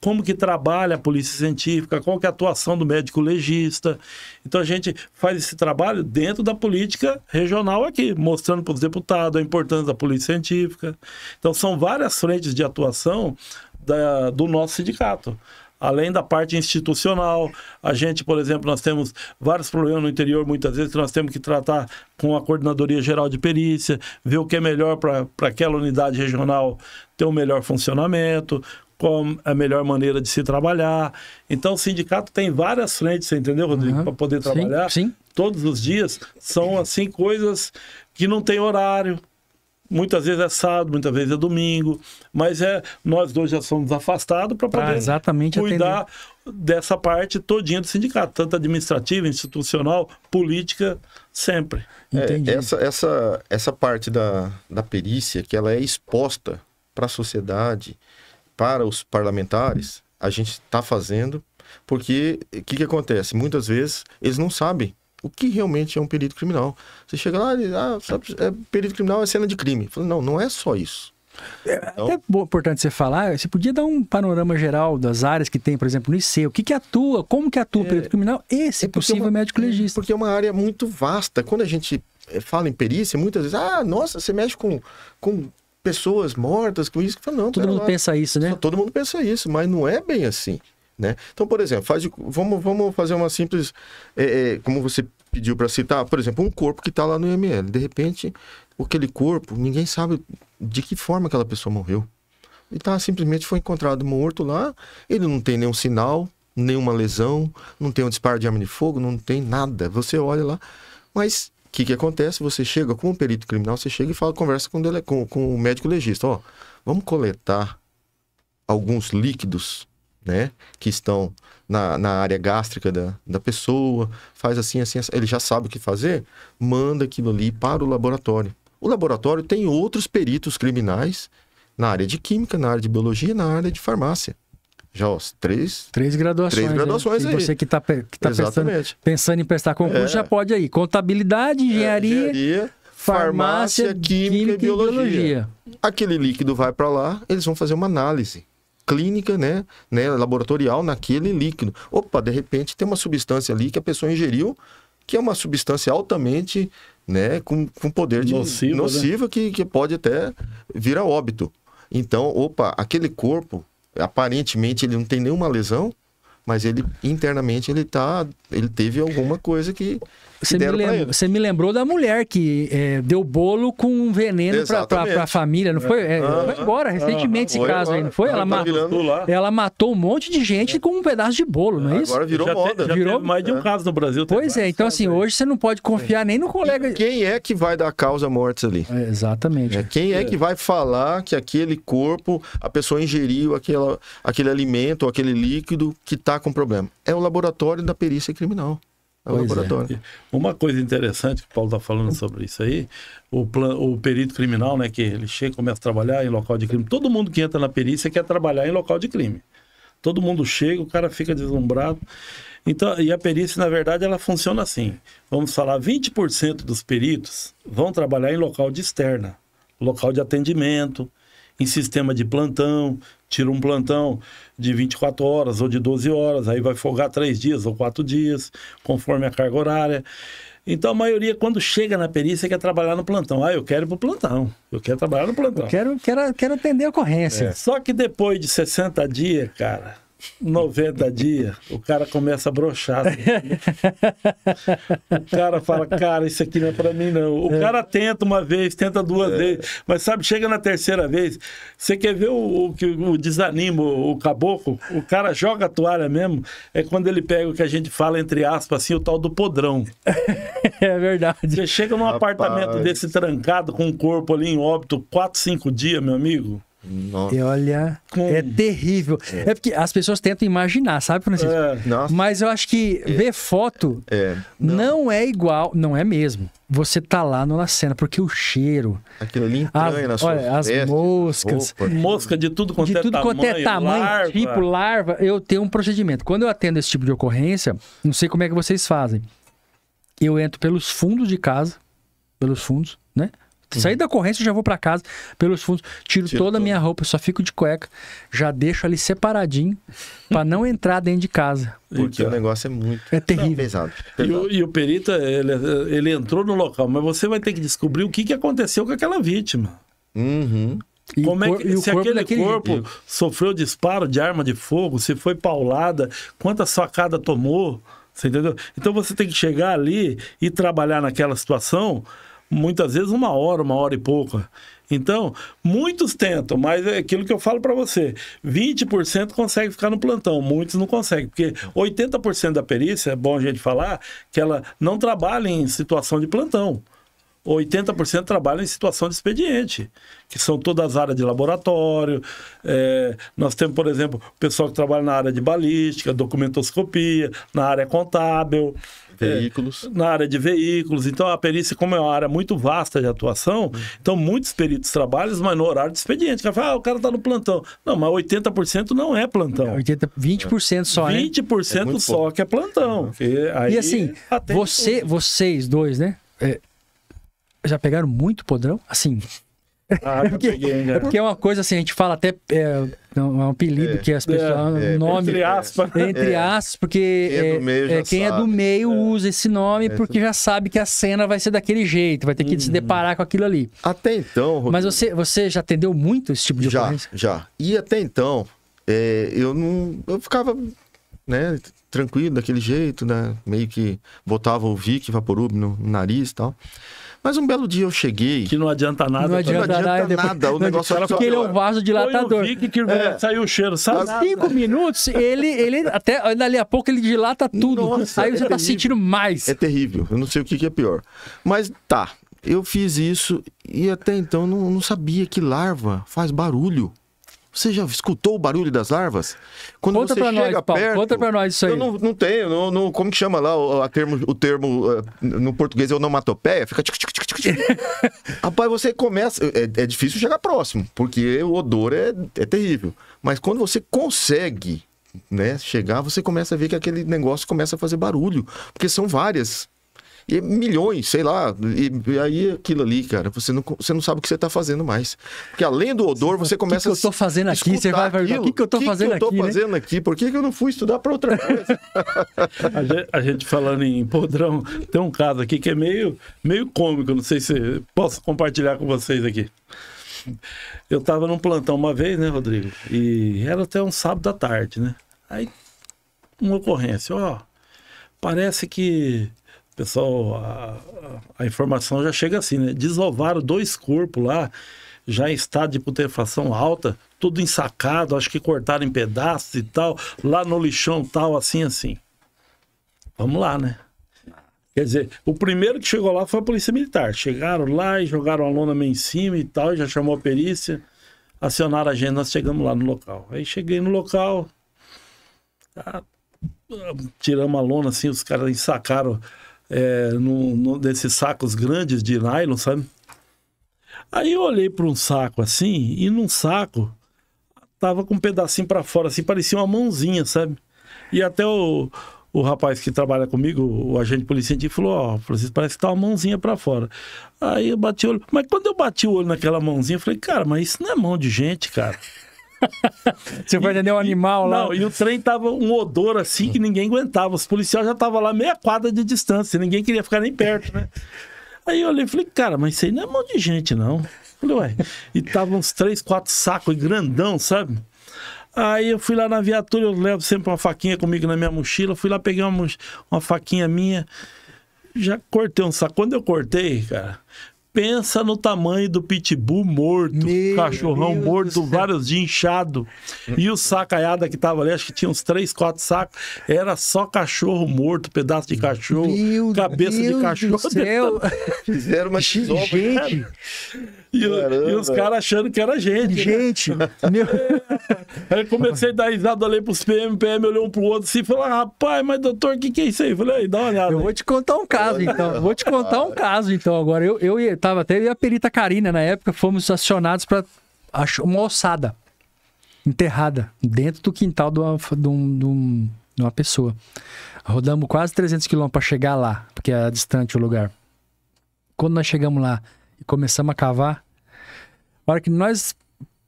como que trabalha a polícia científica, qual que é a atuação do médico legista. Então a gente faz esse trabalho dentro da política regional aqui, mostrando para os deputados a importância da polícia científica. Então são várias frentes de atuação do nosso sindicato. Além da parte institucional, a gente, por exemplo, nós temos vários problemas no interior, muitas vezes, que nós temos que tratar com a Coordenadoria Geral de Perícia, ver o que é melhor para aquela unidade regional ter um melhor funcionamento, qual a melhor maneira de se trabalhar. Então, o sindicato tem várias frentes, você entendeu, Rodrigo? Para poder trabalhar. Sim. Todos os dias são, assim, coisas que não tem horário. Muitas vezes é sábado, muitas vezes é domingo. Mas nós dois já somos afastados para poder exatamente cuidar dessa parte todinha do sindicato. Tanto administrativa, institucional, política, sempre. Entendi. Essa parte da perícia, que ela é exposta para a sociedade, para os parlamentares, a gente está fazendo, porque o que acontece? Muitas vezes eles não sabem o que realmente é um perito criminal. Você chega lá e perito criminal é cena de crime. Fala, não é só isso. Então, até importante você falar, você podia dar um panorama geral das áreas que tem, por exemplo, no IC, o que atua, como que atua o perito criminal, se possível médico legista. Porque é uma área muito vasta. Quando a gente fala em perícia, muitas vezes, nossa, você mexe com pessoas mortas, com isso. Não, todo mundo pensa isso, né? Todo mundo pensa isso, mas não é bem assim, né? Então, por exemplo, vamos fazer uma simples, como você pediu para citar, por exemplo, um corpo que está lá no IML. De repente, aquele corpo, ninguém sabe de que forma aquela pessoa morreu. Ele simplesmente foi encontrado morto lá, ele não tem nenhum sinal, nenhuma lesão, não tem um disparo de arma de fogo, não tem nada. Você olha lá, mas o que acontece? Você chega com um perito criminal, você chega e conversa com o médico legista. Vamos coletar alguns líquidos, né, que estão na área gástrica da pessoa, faz assim, ele já sabe o que fazer, manda aquilo ali para o laboratório. O laboratório tem outros peritos criminais na área de química, na área de biologia e na área de farmácia. Já, três graduações. Três graduações aí. E você que está pensando em prestar concurso, já pode aí. Contabilidade, engenharia, farmácia, química e biologia. Aquele líquido vai para lá, eles vão fazer uma análise clínica, né, laboratorial naquele líquido. Opa, de repente tem uma substância ali que a pessoa ingeriu, que é uma substância altamente, né, com poder de nociva, né? que pode até vir a óbito. Então, aquele corpo, aparentemente ele não tem nenhuma lesão, mas ele internamente ele teve alguma coisa que deram pra ele. Você me lembrou da mulher que deu bolo com veneno para a família, não foi? Foi embora recentemente esse caso aí, não foi? Ela matou um monte de gente com um pedaço de bolo, não é isso? Agora virou moda. Teve mais de um caso no Brasil. Pois então assim, hoje você não pode confiar nem no colega. E quem é que vai dar causa a mortes ali? Exatamente. Quem é que vai falar que aquele corpo, a pessoa ingeriu aquele alimento, aquele líquido que está com problema? É o laboratório da perícia criminal. Uma coisa interessante que o Paulo está falando sobre isso aí, o perito criminal, né, que ele chega e começa a trabalhar em local de crime. Todo mundo que entra na perícia quer trabalhar em local de crime. Todo mundo chega, o cara fica deslumbrado. Então, e a perícia, na verdade, ela funciona assim. Vamos falar, 20% dos peritos vão trabalhar em local de externa, local de atendimento, em sistema de plantão, tira um plantão de 24 horas ou de 12 horas, aí vai folgar 3 dias ou 4 dias, conforme a carga horária. Então a maioria, quando chega na perícia, quer trabalhar no plantão. Eu quero ir pro plantão, eu quero trabalhar no plantão. Quero atender a ocorrência. Só que depois de 60 dias, cara, 90 dias, o cara começa a broxar. O cara fala, cara, isso aqui não é pra mim, não. O cara tenta uma vez, tenta 2 vezes, mas sabe, chega na 3ª vez, você quer ver o desanimo, o caboclo, o cara joga a toalha mesmo, é quando ele pega o que a gente fala, entre aspas, assim, o tal do podrão. É verdade. Você chega num apartamento desse trancado, com um corpo ali em óbito, 4, 5 dias, meu amigo. Nossa. E olha, é terrível. É porque as pessoas tentam imaginar, sabe, Francisco? Nossa. Mas eu acho que ver foto não é igual, não é mesmo. Você tá lá na cena, porque o cheiro, Aquilo ali entranha na sua olha, as veste, moscas, roupa. Mosca de tudo quanto é tamanho, larva. tipo larva, eu tenho um procedimento. Quando eu atendo esse tipo de ocorrência, não sei como é que vocês fazem. Eu entro pelos fundos de casa, pelos fundos, né? Saí da ocorrência, já vou pra casa, pelos fundos, tiro toda a minha roupa, só fico de cueca, já deixo ali separadinho pra não entrar dentro de casa. Porque o negócio é muito terrível. pesado. E o perito, ele entrou no local, mas você vai ter que descobrir o que aconteceu com aquela vítima. Uhum. Como é que, se aquele corpo jeito. sofreu disparo de arma de fogo, se foi paulada, quantas facadas tomou, você entendeu? Então você tem que chegar ali e trabalhar naquela situação, muitas vezes 1 hora e pouca. Então, muitos tentam, mas é aquilo que eu falo para você, 20% consegue ficar no plantão, muitos não conseguem, porque 80% da perícia, é bom a gente falar, que ela não trabalha em situação de plantão. 80% trabalham em situação de expediente, que são todas as áreas de laboratório. Nós temos, por exemplo, o pessoal que trabalha na área de balística, documentoscopia, na área contábil, veículos. Na área de veículos. Então, a perícia, como é uma área muito vasta de atuação, então muitos peritos trabalham, mas no horário de expediente. O cara está no plantão. Não, mas 80% não é plantão. 20% só, 20% só pouco. Que é plantão. E assim, vocês dois, né? Já pegaram muito podrão? Assim... É porque é uma coisa assim, a gente fala até é um apelido que as pessoas um nome entre aspas, porque quem é do meio usa esse nome porque já sabe que a cena vai ser daquele jeito, vai ter que se deparar com aquilo ali. Até então, Rodrigo, mas você já atendeu muito esse tipo de ocorrência? Já. E até então eu ficava, né, tranquilo daquele jeito, né, meio que botava o Vic Vaporub no nariz e tal. Mas um belo dia eu cheguei... Que não adianta nada. Não adianta nada. O negócio porque ele é um vasodilatador. Saiu o cheiro, sabe? 5 minutos, ele até dali a pouco ele dilata tudo. Nossa, aí você tá sentindo mais. É terrível. Eu não sei o que é pior. Mas tá, eu fiz isso e até então não sabia que larva faz barulho. Você já escutou o barulho das larvas? Quando conta você pra chega nós, Paulo, perto... Conta pra nós isso aí. Eu não tenho, como que chama lá o termo no português é onomatopeia? Fica... Rapaz, você começa... É difícil chegar próximo, porque o odor é terrível. Mas quando você consegue, né, chegar, você começa a ver que aquele negócio começa a fazer barulho. Porque são várias... E milhões, sei lá, e aí aquilo ali, cara, você não sabe o que você tá fazendo mais. Porque além do odor, você começa a... O que eu tô fazendo aqui? Você vai perguntar, o que eu tô fazendo aqui? Por que eu não fui estudar pra outra coisa? A gente falando em podrão, tem um caso aqui que é meio cômico, não sei se posso compartilhar com vocês aqui. Eu tava num plantão uma vez, né, Rodrigo? E era até um sábado à tarde, né? Aí, uma ocorrência, parece que... Pessoal, a informação já chega assim, né? Desovaram 2 corpos lá, já em estado de putrefação alta, tudo ensacado, acho que cortaram em pedaços e tal, lá no lixão tal, assim. Vamos lá, né? Quer dizer, o primeiro que chegou lá foi a Polícia Militar. Chegaram lá e jogaram a lona meio em cima e tal, já chamou a perícia, acionaram a gente, nós chegamos lá no local. Aí cheguei no local, tiramos a lona assim, os caras ensacaram... desses sacos grandes de nylon, sabe? Aí eu olhei para um saco assim, e num saco tava com um pedacinho para fora, assim, parecia uma mãozinha, sabe? E até o rapaz que trabalha comigo, o agente policial, falou, Francisco, parece que tá uma mãozinha para fora. Aí eu bati o olho, mas quando eu bati o olho naquela mãozinha, eu falei, cara, mas isso não é mão de gente, cara. Você vai entender um animal lá. Não, e o trem tava um odor assim que ninguém aguentava. Os policiais já estavam lá meia quadra de distância, ninguém queria ficar nem perto, né? Aí eu olhei e falei, cara, mas isso aí não é mão de gente, não. Falei, ué. E tava uns 3, 4 sacos grandão, sabe? Aí eu fui lá na viatura, eu levo sempre uma faquinha comigo na minha mochila. Fui lá, peguei uma faquinha minha, já cortei um saco. Quando eu cortei, cara, Pensa no tamanho do pitbull morto, Meu cachorrão Deus morto, do céu. vários dias inchado. E o sacaiada que tava ali, acho que tinha uns 3, 4 sacos, era só cachorro morto, pedaço de cachorro, Meu cabeça Deus de cachorro. do céu. Fizeram uma desova, Gente, E os caras achando que era gente. Né? gente, meu... Aí eu comecei a dar risada, olhei pros PM olhou um pro outro assim e falou: rapaz, mas doutor, o que é isso aí? Eu falei: aí, dá uma olhada. Eu vou te contar um caso, então. Eu vou te contar um caso, então. Agora, tava até eu e a perita Karina, na época, fomos acionados para uma ossada enterrada dentro do quintal de uma pessoa. Rodamos quase 300 quilômetros para chegar lá, porque era distante o lugar. Quando nós chegamos lá e começamos a cavar, a hora que nós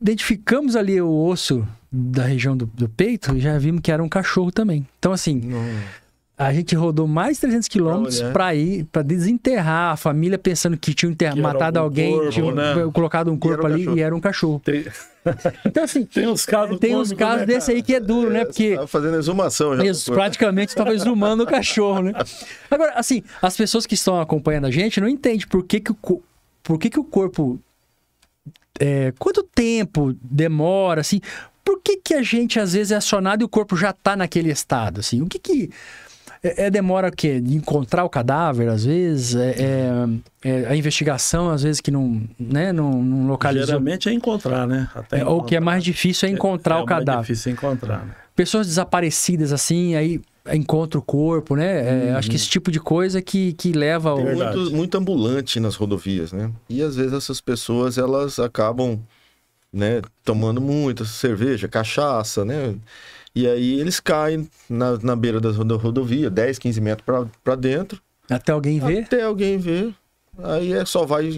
identificamos ali o osso da região do peito, já vimos que era um cachorro também. Então, assim... A gente rodou mais 300 quilômetros para ir, para desenterrar a família, pensando que tinham matado alguém, corpo, tinham colocado um corpo ali e era um cachorro. Então, assim, tem uns casos, né, desse aí que é duro, né? Porque tá fazendo exumação já. praticamente estava exumando o cachorro, né? Agora, assim, as pessoas que estão acompanhando a gente não entendem por que o corpo... quanto tempo demora, assim... Por que a gente, às vezes, é acionado e o corpo já está naquele estado, assim? O que... demora o quê? De encontrar o cadáver, às vezes? A investigação, às vezes, que não localizou. Geralmente é encontrar, né? Ou o que é mais difícil é encontrar o cadáver. É mais difícil encontrar, né? Pessoas desaparecidas, assim, aí encontra o corpo, né? Acho que esse tipo de coisa que leva... Tem muito ambulante nas rodovias, né? E, às vezes, essas pessoas, elas acabam, né, tomando muita cerveja, cachaça, né? E aí eles caem na beira da rodovia, 10, 15 metros para dentro. Até alguém ver? Até alguém ver. Aí só vai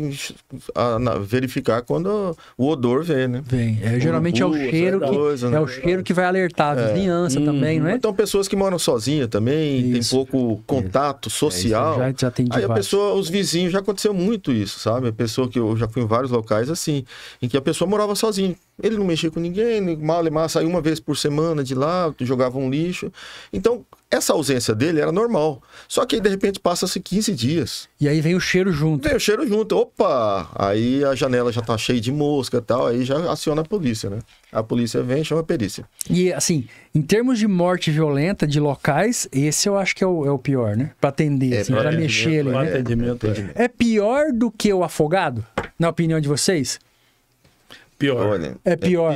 verificar quando o odor vem, né? Vem. Geralmente é o cheiro o cheiro que vai alertar a vizinhança também, não é? Então, pessoas que moram sozinhas também, tem pouco contato social. Já tem aí a pessoa, os vizinhos, já aconteceu muito isso, sabe? A pessoa que eu já fui em vários locais assim, em que a pessoa morava sozinha. Ele não mexia com ninguém, mal saía uma vez por semana de lá, jogava um lixo. Então, essa ausência dele era normal. Só que aí, de repente, passa-se 15 dias. E aí vem o cheiro junto. Vem o cheiro junto. Opa! Aí a janela já tá cheia de mosca e tal, aí já aciona a polícia, né? A polícia vem e chama a perícia. E, assim, em termos de morte violenta de locais, esse eu acho que é o pior, né? Pra atender, assim, pra mexer ali, né? Atendimento. É pior do que o afogado, na opinião de vocês? Pior. Olha, é pior.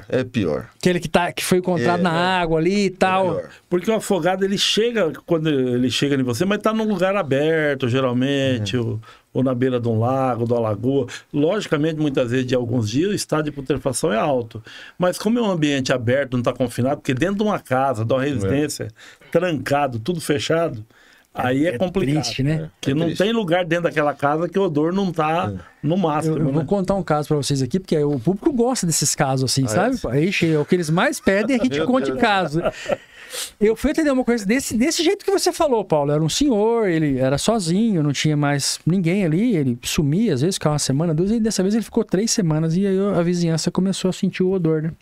É pior. Aquele que foi encontrado na água ali e tal. Porque o afogado, ele chega, quando ele chega em você, mas tá num lugar aberto, geralmente, ou na beira de um lago, de uma lagoa. Logicamente, muitas vezes, de alguns dias, o estado de putrefação é alto. Mas como é um ambiente aberto, não está confinado, porque dentro de uma casa, de uma residência, trancado, tudo fechado, aí é complicado. Triste, né? Porque não tem lugar dentro daquela casa que o odor não tá no máximo. Eu vou contar um caso pra vocês aqui, porque o público gosta desses casos, assim, sabe? É o que eles mais pedem é que a gente conte casos. Eu fui atender uma coisa desse jeito que você falou, Paulo. Era um senhor, ele era sozinho, não tinha mais ninguém ali, ele sumia, às vezes ficava uma semana, 2, e dessa vez ele ficou 3 semanas, e aí a vizinhança começou a sentir o odor, né?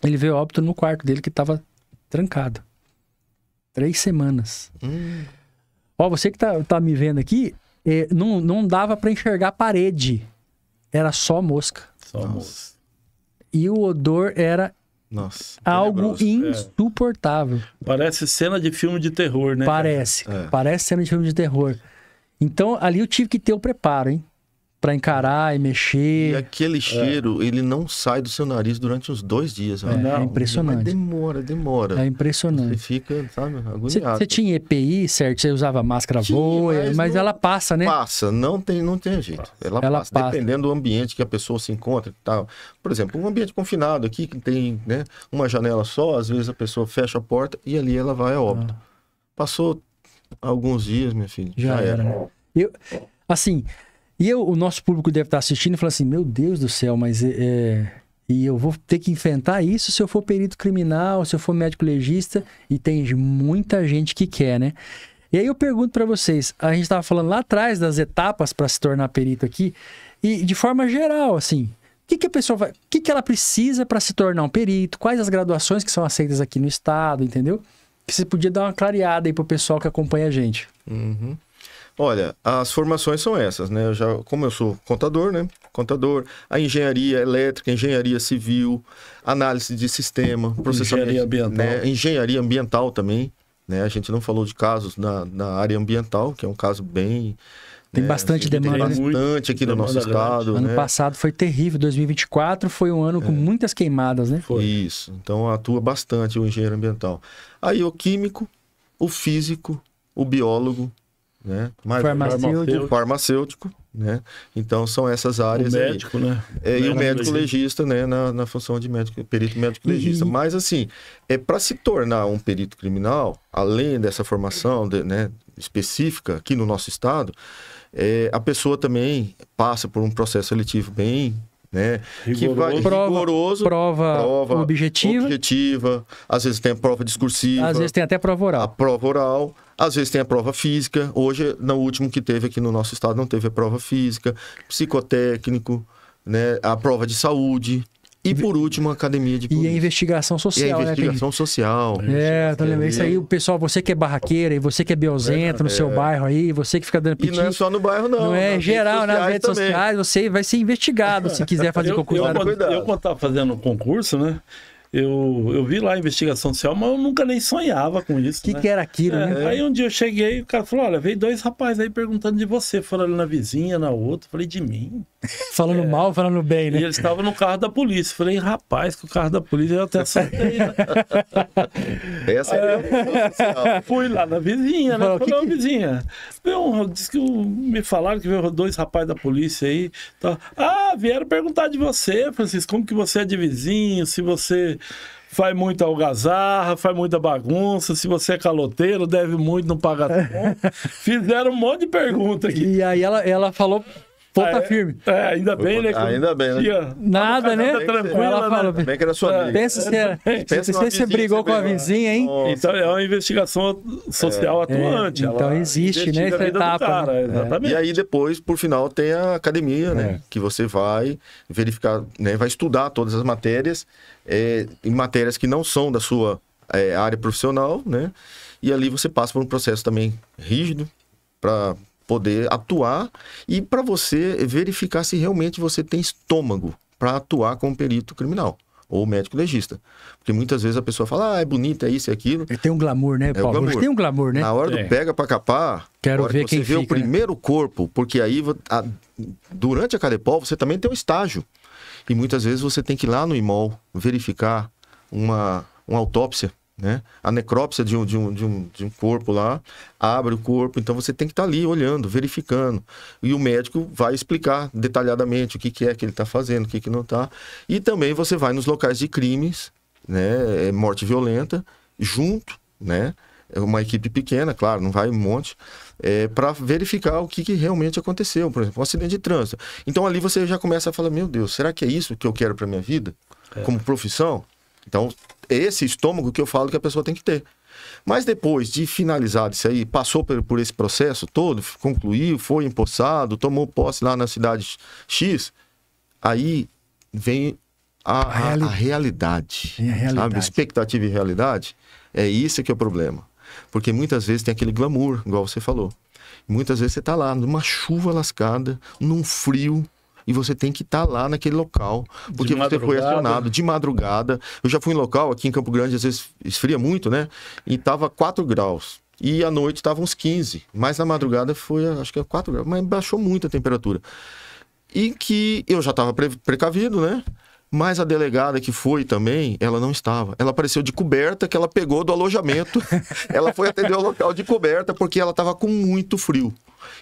Ele veio óbito no quarto dele que tava trancado. 3 semanas. Ó, você que tá me vendo aqui, não dava pra enxergar a parede. Era só mosca. Só mosca. E o odor era algo insuportável. Parece cena de filme de terror, né? Parece cena de filme de terror. Então, ali eu tive que ter o preparo, hein? Pra encarar e mexer. E aquele cheiro, ele não sai do seu nariz durante uns 2 dias. É impressionante. Mas demora. É impressionante. Você fica, sabe, agoniado. Você tinha EPI, certo? Você usava máscara voa, mas ela passa, né? Passa, não tem jeito. Ela passa. Dependendo do ambiente que a pessoa se encontra e tal. Por exemplo, um ambiente confinado aqui, que tem, né, uma janela só, às vezes a pessoa fecha a porta e ali ela vai a óbito. Passou alguns dias, minha filha. Já era. Né? O nosso público deve estar assistindo e falando assim, meu Deus do céu, mas e eu vou ter que enfrentar isso se eu for perito criminal, se eu for médico legista, e tem muita gente que quer, né? E aí eu pergunto para vocês, a gente estava falando lá atrás das etapas para se tornar perito aqui, e de forma geral, assim, o que a pessoa vai, o que ela precisa para se tornar um perito, quais as graduações que são aceitas aqui no estado, entendeu? Que você podia dar uma clareada aí pro pessoal que acompanha a gente. Olha, as formações são essas, né? Como eu sou contador, né? Contador, a engenharia elétrica, engenharia civil, análise de sistema, processamento, engenharia ambiental, né? Engenharia ambiental também, né? A gente não falou de casos na área ambiental, que é um caso bem... Tem bastante demanda, tem bastante aqui no nosso estado. Ano né? passado foi terrível, 2024 foi um ano com muitas queimadas, né? Foi. Isso, então atua bastante o engenheiro ambiental. Aí o químico, o físico, o biólogo, né? Farmacêutico, né? Então são essas áreas. O médico, aí. Né? E o médico legista, né? Na função de médico, perito médico legista. Mas assim, para se tornar um perito criminal, além dessa formação né, específica aqui no nosso estado, a pessoa também passa por um processo seletivo bem... Né? Rigoroso, prova objetiva, às vezes tem a prova discursiva, às vezes tem até a prova oral. Às vezes tem a prova física. Hoje, no último que teve aqui no nosso estado, não teve a prova física, psicotécnico, né? A prova de saúde. E por último, a academia de polícia. E a investigação social, né? social. Tô lembrando isso aí. O pessoal, você que é barraqueira e você que é biozento no seu bairro aí, você que fica dando piti. E não é só no bairro, não. Não é geral, nas redes sociais, você vai ser investigado se quiser fazer concurso. Eu quando estava fazendo um concurso, né? Eu vi lá a investigação social, mas eu nunca nem sonhava com isso. O que era aquilo, né? Aí um dia eu cheguei e o cara falou: olha, veio 2 rapazes aí perguntando de você. Foram ali na vizinha, na outra. Falei, de mim? Falando mal, falando bem, né? E eles estavam no carro da polícia. Falei, rapaz, que o carro da polícia eu até soltei, né? Essa é Fui lá na vizinha, né? Falei, vizinha. Disse que me falaram que veio 2 rapazes da polícia aí. Tá. Vieram perguntar de você, Francisco, como que você é de vizinho, se você faz muita algazarra, faz muita bagunça, se você é caloteiro, deve muito, não paga conta. Fizeram um monte de perguntas aqui. E aí ela falou... Ponta firme. Ainda bem, né? Ainda bem, né? Nada, né? Tranquila, ela falou, bem que era sua amiga. Pensa se você brigou com a vizinha, hein? Nossa. Então é uma investigação social atuante. Então existe, né? Essa etapa. Exatamente. E aí depois, por final, tem a academia, né? Que você vai verificar, né? Vai estudar todas as matérias, em matérias que não são da sua área profissional, né? E ali você passa por um processo também rígido para poder atuar e para você verificar se realmente você tem estômago para atuar como perito criminal ou médico legista. Porque muitas vezes a pessoa fala, é bonito, é isso e aquilo. Tem um glamour, né, Paulo? Glamour. Tem um glamour, né? Na hora do pega para capar, quero ver quem você vê fica, o primeiro corpo, porque aí durante a Cadepol você também tem um estágio. E muitas vezes você tem que ir lá no IMOL verificar uma autópsia, né? A necrópsia de um corpo lá, abre o corpo, então você tem que estar ali olhando, verificando. E o médico vai explicar detalhadamente o que é que ele está fazendo, o que não está. E também você vai nos locais de crimes, né? Morte violenta, junto, né? É uma equipe pequena, claro, não vai um monte, para verificar o que realmente aconteceu, por exemplo, um acidente de trânsito. Então ali você já começa a falar, meu Deus, será que é isso que eu quero para minha vida? Como profissão? Então, esse estômago que eu falo que a pessoa tem que ter. Mas depois de finalizado isso aí, passou por esse processo todo, concluiu, foi empossado, tomou posse lá na cidade X, aí vem a realidade. Sabe? Expectativa e realidade, é isso que é o problema. Porque muitas vezes tem aquele glamour, igual você falou. Muitas vezes você está lá numa chuva lascada, num frio, e você tem que estar lá naquele local, porque você foi acionado de madrugada. Eu já fui em local aqui em Campo Grande, às vezes esfria muito, né? E tava 4 graus. E à noite tava uns 15. Mas na madrugada foi, acho que 4 graus. Mas baixou muito a temperatura. E que eu já estava precavido, né? Mas a delegada que foi também, ela não estava. Ela apareceu de coberta, que ela pegou do alojamento. Ela foi atender o local de coberta, porque ela estava com muito frio.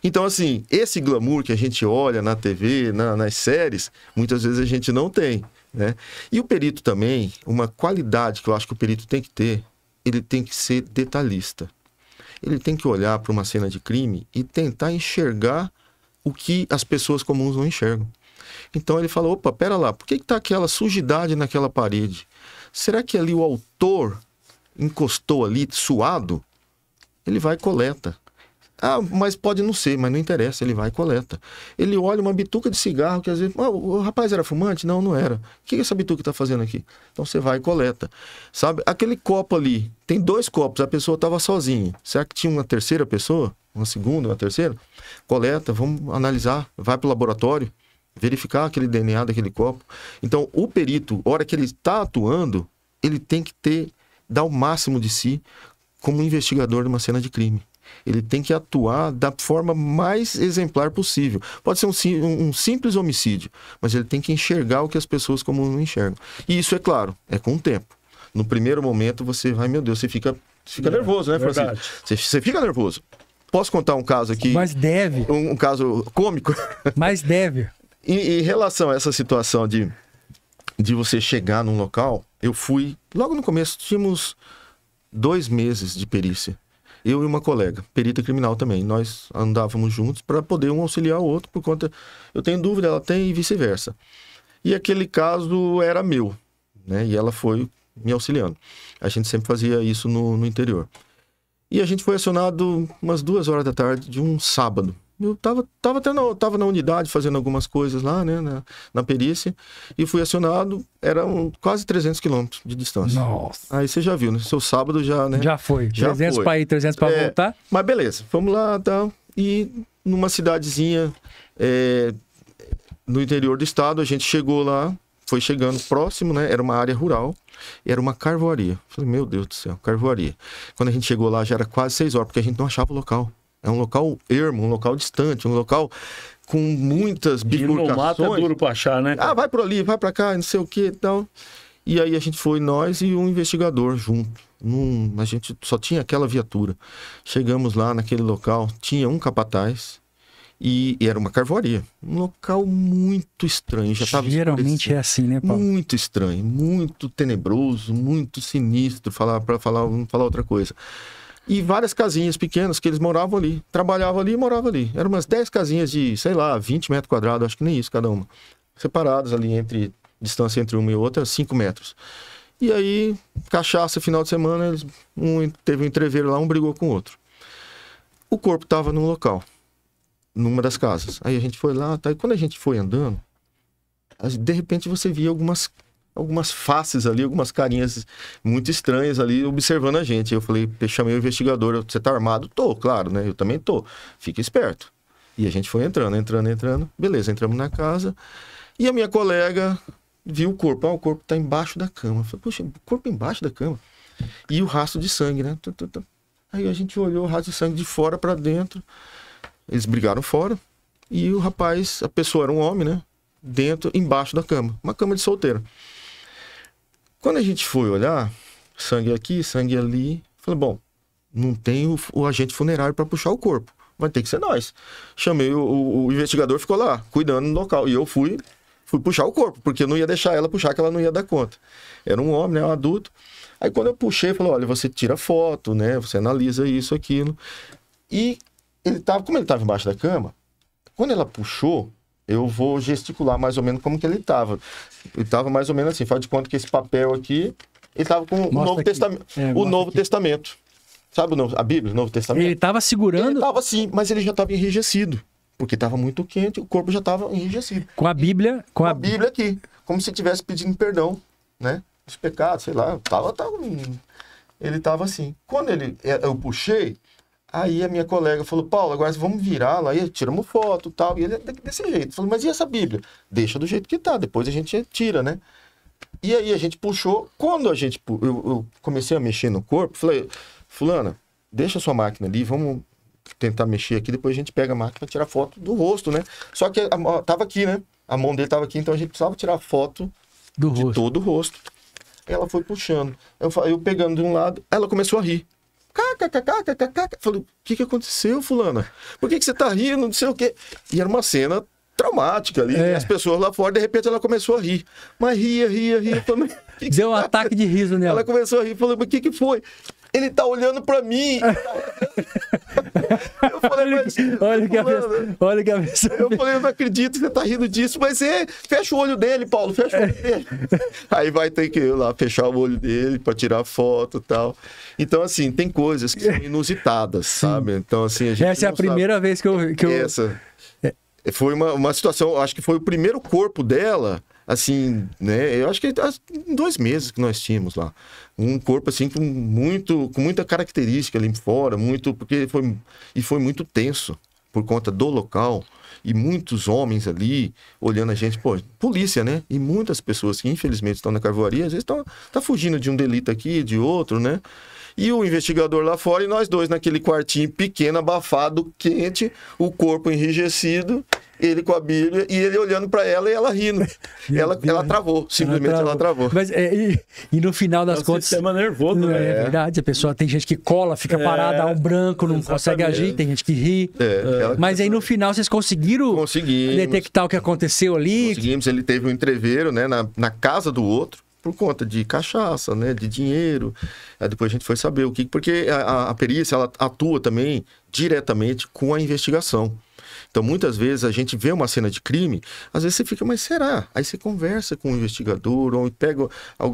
Então, assim, esse glamour que a gente olha na TV, nas séries, muitas vezes a gente não tem, né? E o perito também, uma qualidade que eu acho que o perito tem que ter, ele tem que ser detalhista. Ele tem que olhar para uma cena de crime e tentar enxergar o que as pessoas comuns não enxergam. Então ele fala, opa, pera lá, por que está aquela sujidade naquela parede? Será que ali o autor encostou ali, suado? Ele vai e coleta. Mas pode não ser, mas não interessa, ele vai e coleta. Ele olha uma bituca de cigarro, que às vezes, o rapaz era fumante? Não, não era. O que essa bituca está fazendo aqui? Então você vai e coleta. Sabe, aquele copo ali, tem 2 copos, a pessoa estava sozinha. Será que tinha uma terceira pessoa? uma segunda, uma terceira, coleta, vamos analisar, vai para o laboratório, verificar aquele DNA daquele copo. Então, o perito, a hora que ele está atuando, ele tem que dar o máximo de si como investigador de uma cena de crime. Ele tem que atuar da forma mais exemplar possível. Pode ser um simples homicídio, mas ele tem que enxergar o que as pessoas comuns não enxergam. E isso, é claro, é com o tempo. No primeiro momento, você vai, meu Deus, você fica nervoso, né, Francisco? Você fica nervoso. Posso contar um caso aqui? Mas deve. Um caso cômico? Mas deve. Em relação a essa situação de você chegar num local, eu fui... Logo no começo, tínhamos 2 meses de perícia. Eu e uma colega, perita criminal também. Nós andávamos juntos para poder um auxiliar o outro, por conta... Eu tenho dúvida, ela tem, e vice-versa. E aquele caso era meu, né? E ela foi me auxiliando. A gente sempre fazia isso no interior. E a gente foi acionado umas 2 horas da tarde de um sábado. Eu tava na unidade fazendo algumas coisas lá, né, na perícia, e fui acionado, eram quase 300 quilômetros de distância. Nossa. Aí você já viu, né? Seu sábado já, né? Já foi. 300 para ir, 300 para voltar. Mas beleza, vamos lá, tal. E numa cidadezinha no interior do estado, a gente chegou lá, foi chegando próximo, né? Era uma área rural, era uma carvoaria. Falei, meu Deus do céu, carvoaria. Quando a gente chegou lá, já era quase 6 horas, porque a gente não achava o local. É um local ermo, um local distante, um local com muitas bifurcações. E no mato é duro pra achar, né? Ah, vai por ali, vai pra cá, não sei o que e tal. E aí a gente foi, nós e um investigador junto. A gente só tinha aquela viatura. Chegamos lá naquele local, tinha um capataz e era uma carvoaria. Um local muito estranho. Já tava geralmente é assim, né, Paulo? Muito estranho, muito tenebroso, muito sinistro, para falar outra coisa. E várias casinhas pequenas que eles moravam ali, trabalhavam ali e moravam ali. Eram umas 10 casinhas de, sei lá, 20 metros quadrados, acho que nem isso cada uma. Separadas ali distância entre uma e outra, 5 metros. E aí, cachaça, final de semana, teve um entreveiro lá, um brigou com o outro. O corpo estava num local, numa das casas. Aí a gente foi lá, tá? E quando a gente foi andando, de repente você via algumas faces ali, algumas carinhas muito estranhas ali, observando a gente. Eu falei, chamei o investigador, você tá armado? Tô, claro, né? Eu também tô. Fica esperto. E a gente foi entrando. Beleza, entramos na casa. E a minha colega viu o corpo. O corpo tá embaixo da cama. Eu falei, poxa, o corpo embaixo da cama. E o rastro de sangue, né? Aí a gente olhou o rastro de sangue de fora para dentro. Eles brigaram fora. E o rapaz, a pessoa era um homem, né? Dentro, embaixo da cama. Uma cama de solteiro. Quando a gente foi olhar, sangue aqui, sangue ali, falei, bom, não tem o agente funerário para puxar o corpo, vai ter que ser nós. Chamei o investigador, ficou lá, cuidando do local, e eu fui puxar o corpo, porque eu não ia deixar ela puxar, que ela não ia dar conta. Era um homem, né, um adulto. Aí quando eu puxei, falou, olha, você tira foto, né, você analisa isso, aquilo. E como ele estava embaixo da cama, quando ela puxou, eu vou gesticular mais ou menos como que ele estava. Ele estava mais ou menos assim, faz de conta que esse papel aqui, ele estava com o Novo Testamento. O Novo Testamento. Sabe a Bíblia, o Novo Testamento? Ele estava segurando... Ele estava assim, mas ele já estava enrijecido. Porque estava muito quente, o corpo já estava enrijecido. Com a Bíblia... Com a Bíblia aqui. Como se estivesse pedindo perdão, né? Os pecados, sei lá. Ele estava assim. Quando eu puxei... Aí a minha colega falou, Paulo, agora vamos virar lá, e tiramos foto e tal. E ele desse jeito. Falei, mas e essa Bíblia? Deixa do jeito que tá, depois a gente tira, né? E aí a gente puxou. Quando eu comecei a mexer no corpo, falei, fulana, deixa a sua máquina ali, vamos tentar mexer aqui, depois a gente pega a máquina para tirar foto do rosto, né? Só que tava aqui, né? A mão dele tava aqui, então a gente precisava tirar foto de todo o rosto. Ela foi puxando. Eu pegando de um lado, ela começou a rir. Falei, o que aconteceu, fulana? Por que você tá rindo, não sei o quê? E era uma cena traumática ali, e as pessoas lá fora, de repente ela começou a rir. Mas ria. Falei, deu um ataque de riso nela. Ela começou a rir, falei, mas o que foi? Ele tá olhando pra mim. Eu falei, mas... Olha que absurdo. Eu falei, eu não acredito que você tá rindo disso, mas fecha o olho dele, Paulo, fecha o olho dele. Aí vai ter que ir lá fechar o olho dele pra tirar foto e tal. Então, assim, tem coisas que são inusitadas, sabe? Então, assim, a gente essa é a primeira vez que eu... Essa foi uma situação, acho que foi o primeiro corpo dela assim, né? Eu acho que em 2 meses que nós tínhamos lá. Um corpo, assim, com muita característica ali fora, porque foi muito tenso por conta do local. E muitos homens ali olhando a gente, pô, polícia, né? E muitas pessoas que infelizmente estão na carvoaria, às vezes tá fugindo de um delito aqui, de outro, né? E o investigador lá fora e nós dois naquele quartinho pequeno, abafado, quente, o corpo enrijecido, ele com a Bíblia e ele olhando para ela e ela rindo. Ela travou, simplesmente ela travou. Mas, e no final das contas... É um sistema nervoso, né? É verdade, a pessoa tem gente que cola, fica parada, dá um branco, não consegue agir, tem gente que ri. Mas aí no final vocês conseguiram detectar o que aconteceu ali? Conseguimos, ele teve um entreveiro, né, na casa do outro, por conta de cachaça, né, de dinheiro. Aí depois a gente foi saber o que... Porque a perícia, ela atua também diretamente com a investigação. Então, muitas vezes, a gente vê uma cena de crime, às vezes você fica, mas será? Aí você conversa com o investigador, ou pega...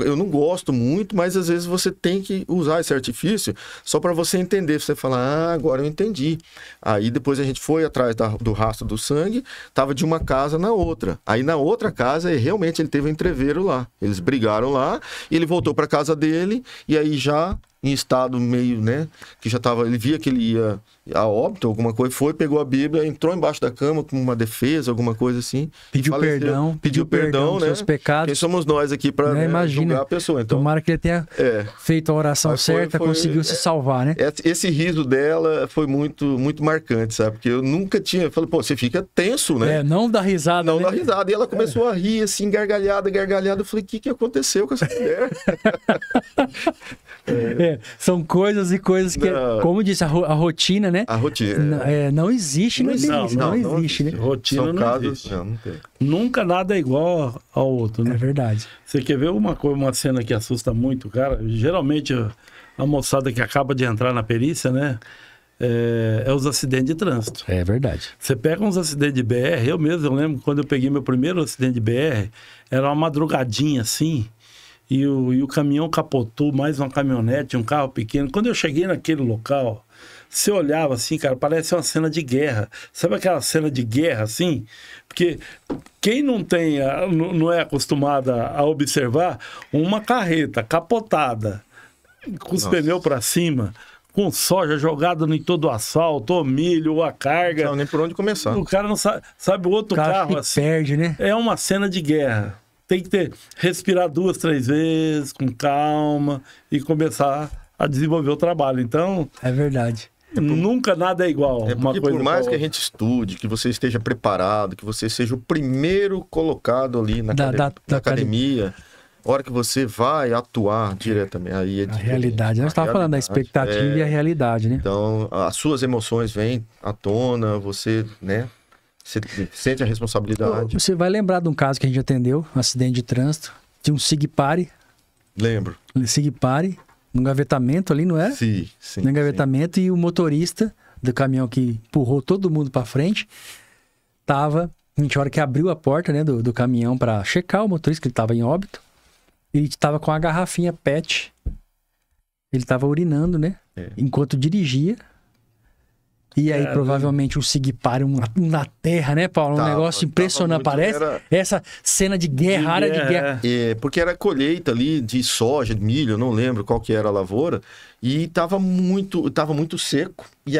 Eu não gosto muito, mas às vezes você tem que usar esse artifício só para você entender. Você fala, agora eu entendi. Aí depois a gente foi atrás do rastro do sangue, tava de uma casa na outra. Aí na outra casa, realmente ele teve um entreveiro lá. Eles brigaram lá, e ele voltou para casa dele, e aí já... em estado meio, né, que já tava, ele via que ele ia a óbito, alguma coisa, pegou a Bíblia, entrou embaixo da cama com uma defesa, alguma coisa assim. Pediu perdão, né? Seus pecados. Quem somos nós aqui para julgar a pessoa. Então, tomara que ele tenha feito a oração certa, conseguiu se salvar, né? Esse riso dela foi muito, muito marcante, sabe? Porque eu nunca tinha... Falei, pô, você fica tenso, né? Não dá risada, Não dá risada. E ela começou a rir, assim, gargalhada. Eu falei, o que aconteceu com essa mulher? São coisas e coisas que, como disse, a rotina, né? A rotina. Não existe, não existe, né? Rotina São não casos, existe. não tem. Nunca nada é igual ao outro, né? É verdade. Você quer ver uma cena que assusta muito, cara? Geralmente, a moçada que acaba de entrar na perícia, né? É os acidentes de trânsito. É verdade. Você pega uns acidentes de BR, eu lembro quando eu peguei meu primeiro acidente de BR, era uma madrugadinha assim, e o caminhão capotou, mais uma caminhonete, um carro pequeno. Quando eu cheguei naquele local, você olhava assim, cara, parece uma cena de guerra. Sabe aquela cena de guerra, assim? Porque quem não é acostumado a observar uma carreta capotada, com os pneus para cima, com soja jogada em todo o asfalto, ou milho, ou a carga. Não, nem por onde começar. O cara não sabe o outro carro assim. Perde, né? É uma cena de guerra. Tem que respirar 2, 3 vezes, com calma, e começar a desenvolver o trabalho. Então... É verdade. Nunca nada é igual. Porque por mais que a gente estude, que você esteja preparado, que você seja o primeiro colocado ali na academia, a hora que você vai atuar diretamente, aí é diferente. A realidade. Nós estávamos falando da expectativa e a realidade, né? Então, as suas emoções vêm à tona, você, né? Você sente a responsabilidade. Você vai lembrar de um caso que a gente atendeu, um acidente de trânsito, de um Sigpari. Lembro. Sigpari, no engavetamento ali, não era? Sim. No engavetamento, e o motorista do caminhão que empurrou todo mundo para frente, a gente, a hora que abriu a porta, né, do caminhão para checar o motorista, que ele estava em óbito, ele estava com a garrafinha PET, ele estava urinando, né, enquanto dirigia. E aí, provavelmente, um Sigpari na terra, né, Paulo? Um negócio impressionante. Parece essa cena de guerra, área de guerra. Porque era colheita ali de soja, de milho, eu não lembro qual que era a lavoura. E tava muito seco. E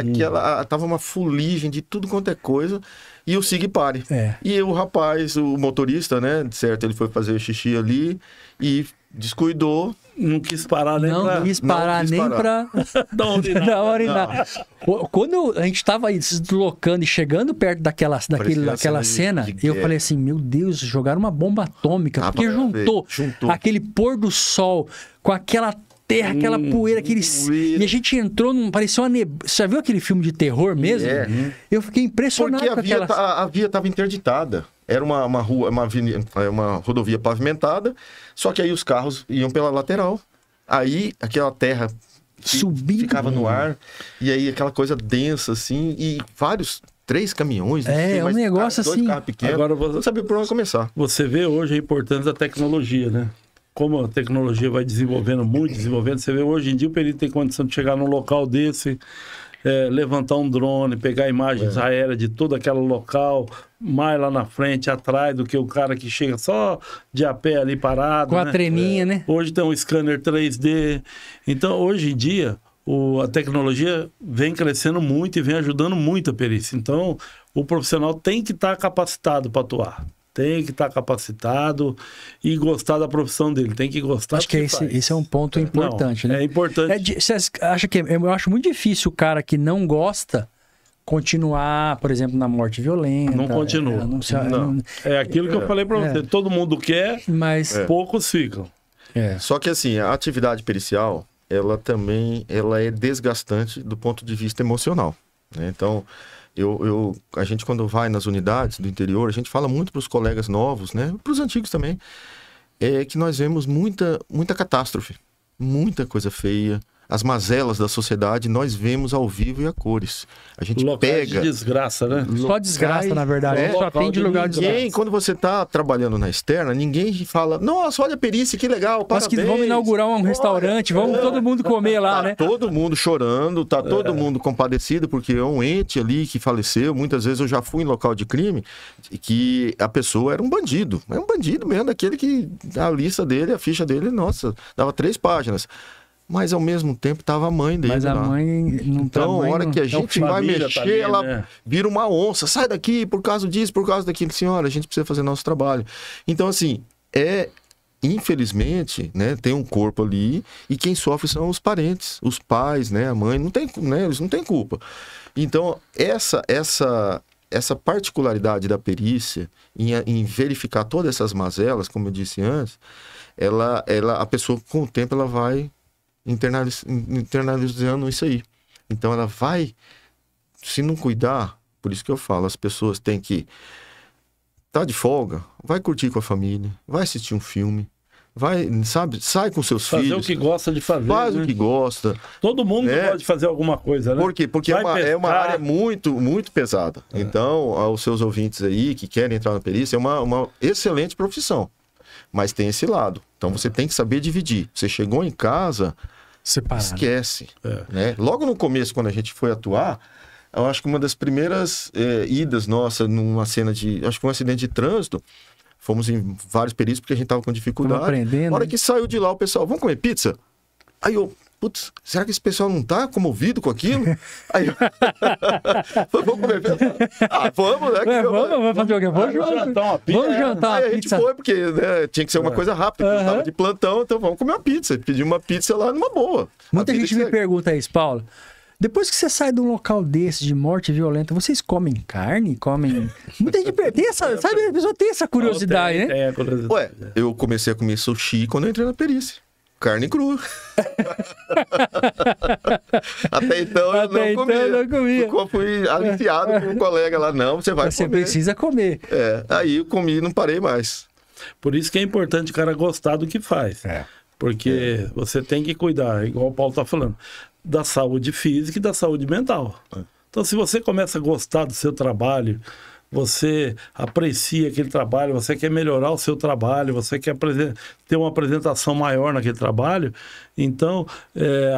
tava uma fuligem de tudo quanto é coisa. E o Sigpari. E o rapaz, o motorista, né, de certo, ele foi fazer xixi ali e descuidou. Não quis parar nem pra dar uma urinada. Quando a gente estava aí se deslocando e chegando perto daquela cena, eu falei assim, meu Deus, jogaram uma bomba atômica. Porque juntou aquele pôr do sol com aquela terra, aquela poeira, e a gente entrou parecia uma neblina. Você já viu aquele filme de terror mesmo? Eu fiquei impressionado porque a via estava interditada. Era uma rodovia pavimentada, só que aí os carros iam pela lateral. Aí aquela terra subindo, ficava no ar, e aí aquela coisa densa assim, e 3 caminhões. Um negócio assim. 2 carros pequenos. Agora não sabia por onde começar. Você vê hoje a importância da tecnologia, né? Como a tecnologia vai desenvolvendo, você vê hoje em dia o perito tem condição de chegar num local desse levantar um drone, pegar imagens aéreas de todo aquele local, mais lá na frente, atrás, do que o cara que chega só de a pé ali parado. Com a treminha, né? Hoje tem um scanner 3D. Então, hoje em dia, a tecnologia vem crescendo muito e vem ajudando muito a perícia. Então, o profissional tem que estar capacitado para atuar. Tem que estar capacitado e gostar da profissão dele. Tem que gostar. Acho que esse é um ponto importante, né? É importante. Você acha que eu acho muito difícil o cara que não gosta continuar, por exemplo, na morte violenta. Não continua. É aquilo que eu falei para você. Todo mundo quer, mas poucos ficam. Só que assim, a atividade pericial, ela também é desgastante do ponto de vista emocional, né? Então, a gente quando vai nas unidades do interior, a gente fala muito para os colegas novos, né? Para os antigos também, que nós vemos muita catástrofe, muita coisa feia. As mazelas da sociedade nós vemos ao vivo e a cores. A gente pega... de desgraça, né? Só desgraça, na verdade. Só atende lugar de desgraça. Quando você está trabalhando na externa, ninguém fala, nossa, olha a perícia, que legal, parabéns. Mas que vamos inaugurar um restaurante, vamos todo mundo comer lá, né? Todo mundo chorando, todo mundo compadecido, porque é um ente ali que faleceu. Muitas vezes eu já fui em local de crime, que a pessoa era um bandido. É um bandido mesmo, daquele que a lista dele, a ficha dele, nossa, dava 3 páginas. Mas ao mesmo tempo estava a mãe dele. Mas a lá. mãe não tá. Então, a hora que a gente vai mexer, ela vira uma onça. Sai daqui por causa disso, por causa daquilo. Senhora, a gente precisa fazer nosso trabalho. Então, assim, infelizmente, né, tem um corpo ali e quem sofre são os parentes, os pais, né, a mãe. Não tem, né, eles não têm culpa. Então, essa particularidade da perícia em verificar todas essas mazelas, como eu disse antes, a pessoa, com o tempo, ela vai internalizando isso aí. Então ela vai, se não cuidar, por isso que eu falo, as pessoas têm que estar de folga, vai curtir com a família, vai assistir um filme, vai, sabe, sai com seus filhos. Fazer o que gosta de fazer. Faz o que gosta. Todo mundo pode fazer alguma coisa, né? Por quê? Porque é uma área muito, muito pesada. Então, aos seus ouvintes aí que querem entrar na perícia, é uma excelente profissão. Mas tem esse lado. Então você tem que saber dividir. Você chegou em casa, separado. Esquece. Né? Logo no começo, quando a gente foi atuar, eu acho que uma das primeiras idas nossa numa cena acho que um acidente de trânsito, fomos em vários períodos porque a gente tava com dificuldade. Na hora que saiu de lá, o pessoal, vamos comer pizza? Aí eu, putz, será que esse pessoal não tá comovido com aquilo? Aí eu... vamos comer pizza? Vamos, né? Vamos fazer o quê? Vamos jantar uma pizza. Vamos jantar aí a gente foi, porque né, tinha que ser uma coisa rápida, porque eu tava de plantão, então vamos comer uma pizza. Pedi uma pizza lá numa boa. Muita gente me pergunta isso, Paulo. Depois que você sai de um local desse, de morte violenta, vocês comem carne? Muita gente tem essa... Sabe, a pessoa tem essa curiosidade, né? Ué, eu comecei a comer sushi quando eu entrei na perícia. Carne crua. Até então eu não comia. Eu fui aliciado por um colega lá. Não, você vai comer. Você precisa comer. Aí eu comi e não parei mais. Por isso que é importante o cara gostar do que faz. Porque você tem que cuidar, igual o Paulo tá falando, da saúde física e da saúde mental. Então, se você começa a gostar do seu trabalho, você aprecia aquele trabalho, você quer melhorar o seu trabalho, você quer ter uma apresentação maior naquele trabalho, então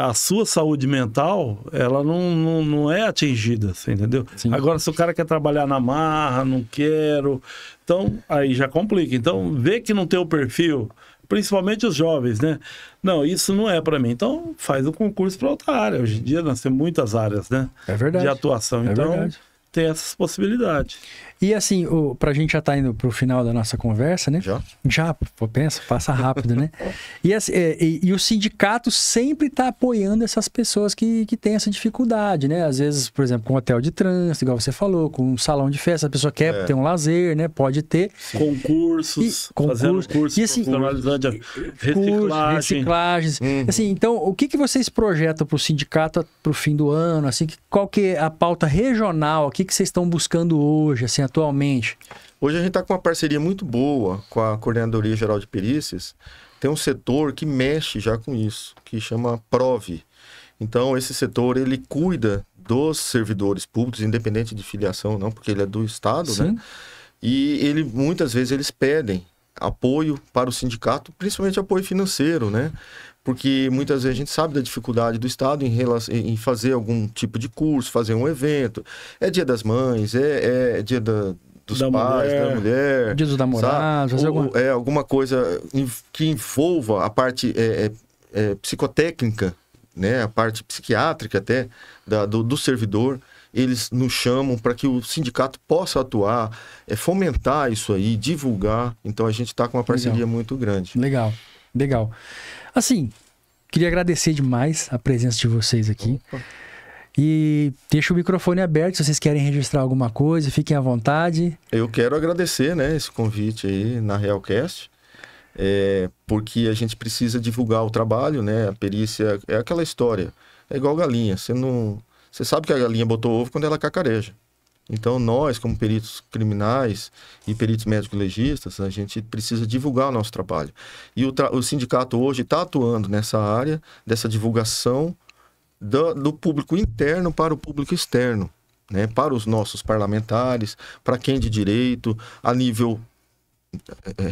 a sua saúde mental, ela não é atingida, você entendeu? Sim. Agora, se o cara quer trabalhar na marra, não quero, então aí já complica. Então, vê que não tem o perfil, principalmente os jovens, né? Não, isso não é para mim. Então, faz o concurso para outra área. Hoje em dia, nós temos muitas áreas, né? É verdade. De atuação. Então, verdade. Tem essas possibilidades. E assim, pra gente já tá indo pro final da nossa conversa, né? Já, pensa, passa rápido, né? E o sindicato sempre tá apoiando essas pessoas que têm essa dificuldade, né? Às vezes, por exemplo, com hotel de trânsito, igual você falou, com um salão de festa, a pessoa quer ter um lazer, né? Pode ter. Concursos, fazendo cursos, e assim, profissionalizando reciclagens. Assim, então, o que vocês projetam pro sindicato pro fim do ano? Assim, qual que é a pauta regional? O que vocês estão buscando hoje, assim, atualmente? Hoje a gente está com uma parceria muito boa com a Coordenadoria Geral de Perícias. Tem um setor que mexe já com isso, que chama PROVE. Então, esse setor, ele cuida dos servidores públicos, independente de filiação, não, porque ele é do Estado, né? E muitas vezes eles pedem apoio para o sindicato, principalmente apoio financeiro, né? porque muitas vezes a gente sabe da dificuldade do Estado em fazer algum tipo de curso, fazer um evento. É Dia das Mães, é Dia dos pais, da mulher. Dia dos namorados, fazer alguma coisa que envolva a parte psicotécnica, né? A parte psiquiátrica até do servidor. Eles nos chamam para que o sindicato possa atuar, fomentar isso aí, divulgar. Então a gente está com uma parceria muito grande. Legal. Assim, queria agradecer demais a presença de vocês aqui. Opa. E deixa o microfone aberto, se vocês querem registrar alguma coisa, fiquem à vontade. Eu quero agradecer, né, esse convite aí na Realcast, porque a gente precisa divulgar o trabalho, né? A perícia é aquela história, é igual galinha, você sabe que a galinha botou ovo quando ela cacareja. Então nós, como peritos criminais e peritos médico-legistas, a gente precisa divulgar o nosso trabalho. E o sindicato hoje está atuando nessa área, dessa divulgação do público interno para o público externo, né? Para os nossos parlamentares, para quem de direito, a nível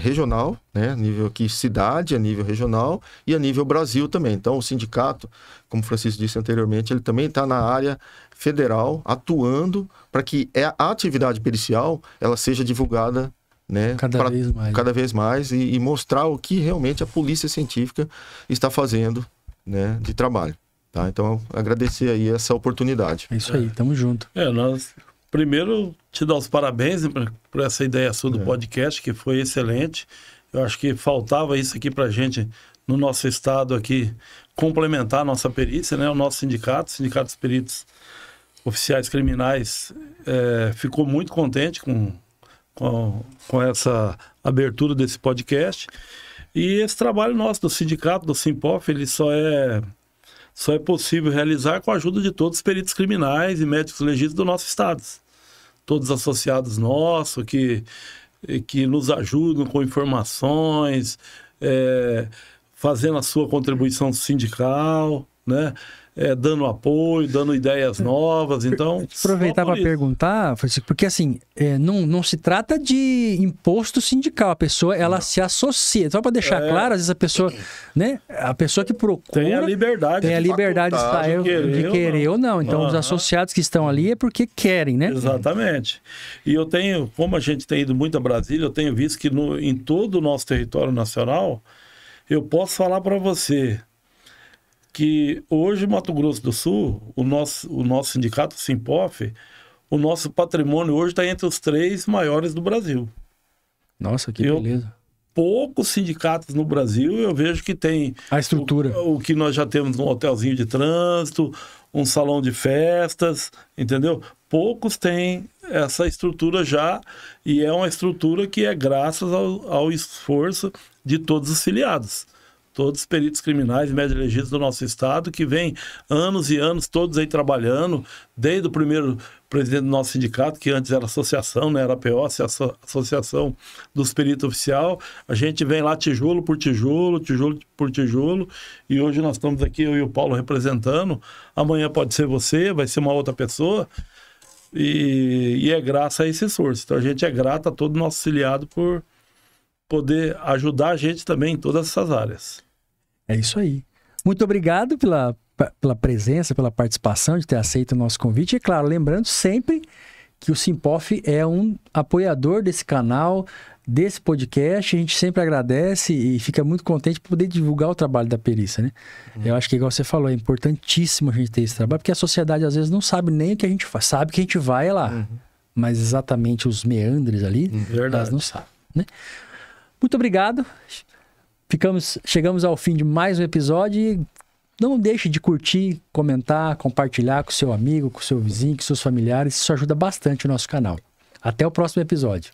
regional, né? A nível aqui cidade, a nível regional e a nível Brasil também. Então o sindicato, como o Francisco disse anteriormente, ele também está na área federal, atuando para que a atividade pericial ela seja divulgada, né? Cada vez mais e mostrar o que realmente a polícia científica está fazendo, né? De trabalho. Tá? Então, agradecer aí essa oportunidade. É isso aí, tamo junto. Nós, primeiro, te dar os parabéns por essa ideia sua do podcast, que foi excelente. Eu acho que faltava isso aqui pra gente, no nosso estado aqui, complementar a nossa perícia, né? O nosso sindicato, Sindicato dos Peritos Oficiais Criminais, ficou muito contente com essa abertura desse podcast. E esse trabalho nosso do sindicato, do Simpof, ele só é possível realizar com a ajuda de todos os peritos criminais e médicos legistas do nosso estado. Todos associados nossos, que nos ajudam com informações, fazendo a sua contribuição sindical, né? Dando apoio, dando ideias novas, então... Aproveitar para perguntar, porque assim, não se trata de imposto sindical, a pessoa, ela se associa, só para deixar claro, às vezes a pessoa, né, a pessoa que procura... Tem a liberdade de querer ou não, então os associados que estão ali é porque querem, né? Exatamente. E eu tenho, como a gente tem ido muito a Brasília, eu tenho visto que em todo o nosso território nacional, eu posso falar para você... que hoje, Mato Grosso do Sul, o nosso sindicato, o Simpof, o nosso patrimônio hoje está entre os 3 maiores do Brasil. Nossa, que beleza. Poucos sindicatos no Brasil, eu vejo que tem... A estrutura. O que nós já temos um hotelzinho de trânsito, um salão de festas, entendeu? Poucos têm essa estrutura já, e é uma estrutura que é graças ao esforço de todos os filiados. Todos os peritos criminais e médico-legistas do nosso estado, que vem anos e anos, todos aí trabalhando, desde o primeiro presidente do nosso sindicato, que antes era associação, né? Era a APO, Associação dos Peritos Oficial. A gente vem lá tijolo por tijolo, tijolo por tijolo, e hoje nós estamos aqui, eu e o Paulo representando. Amanhã pode ser você, vai ser uma outra pessoa, e é graças a esse esforço. Então a gente é grato a todo o nosso filiado por poder ajudar a gente também em todas essas áreas. É isso aí. Muito obrigado pela presença, pela participação, de ter aceito o nosso convite. E, claro, lembrando sempre que o Simpof é um apoiador desse canal, desse podcast. A gente sempre agradece e fica muito contente por poder divulgar o trabalho da perícia, né? Eu acho que, igual você falou, é importantíssimo a gente ter esse trabalho, porque a sociedade, às vezes, não sabe nem o que a gente faz. Sabe que a gente vai lá, mas exatamente os meandres ali, elas não sabem, né? Muito obrigado. Chegamos ao fim de mais um episódio e não deixe de curtir, comentar, compartilhar com seu amigo, com seu vizinho, com seus familiares. Isso ajuda bastante o nosso canal. Até o próximo episódio.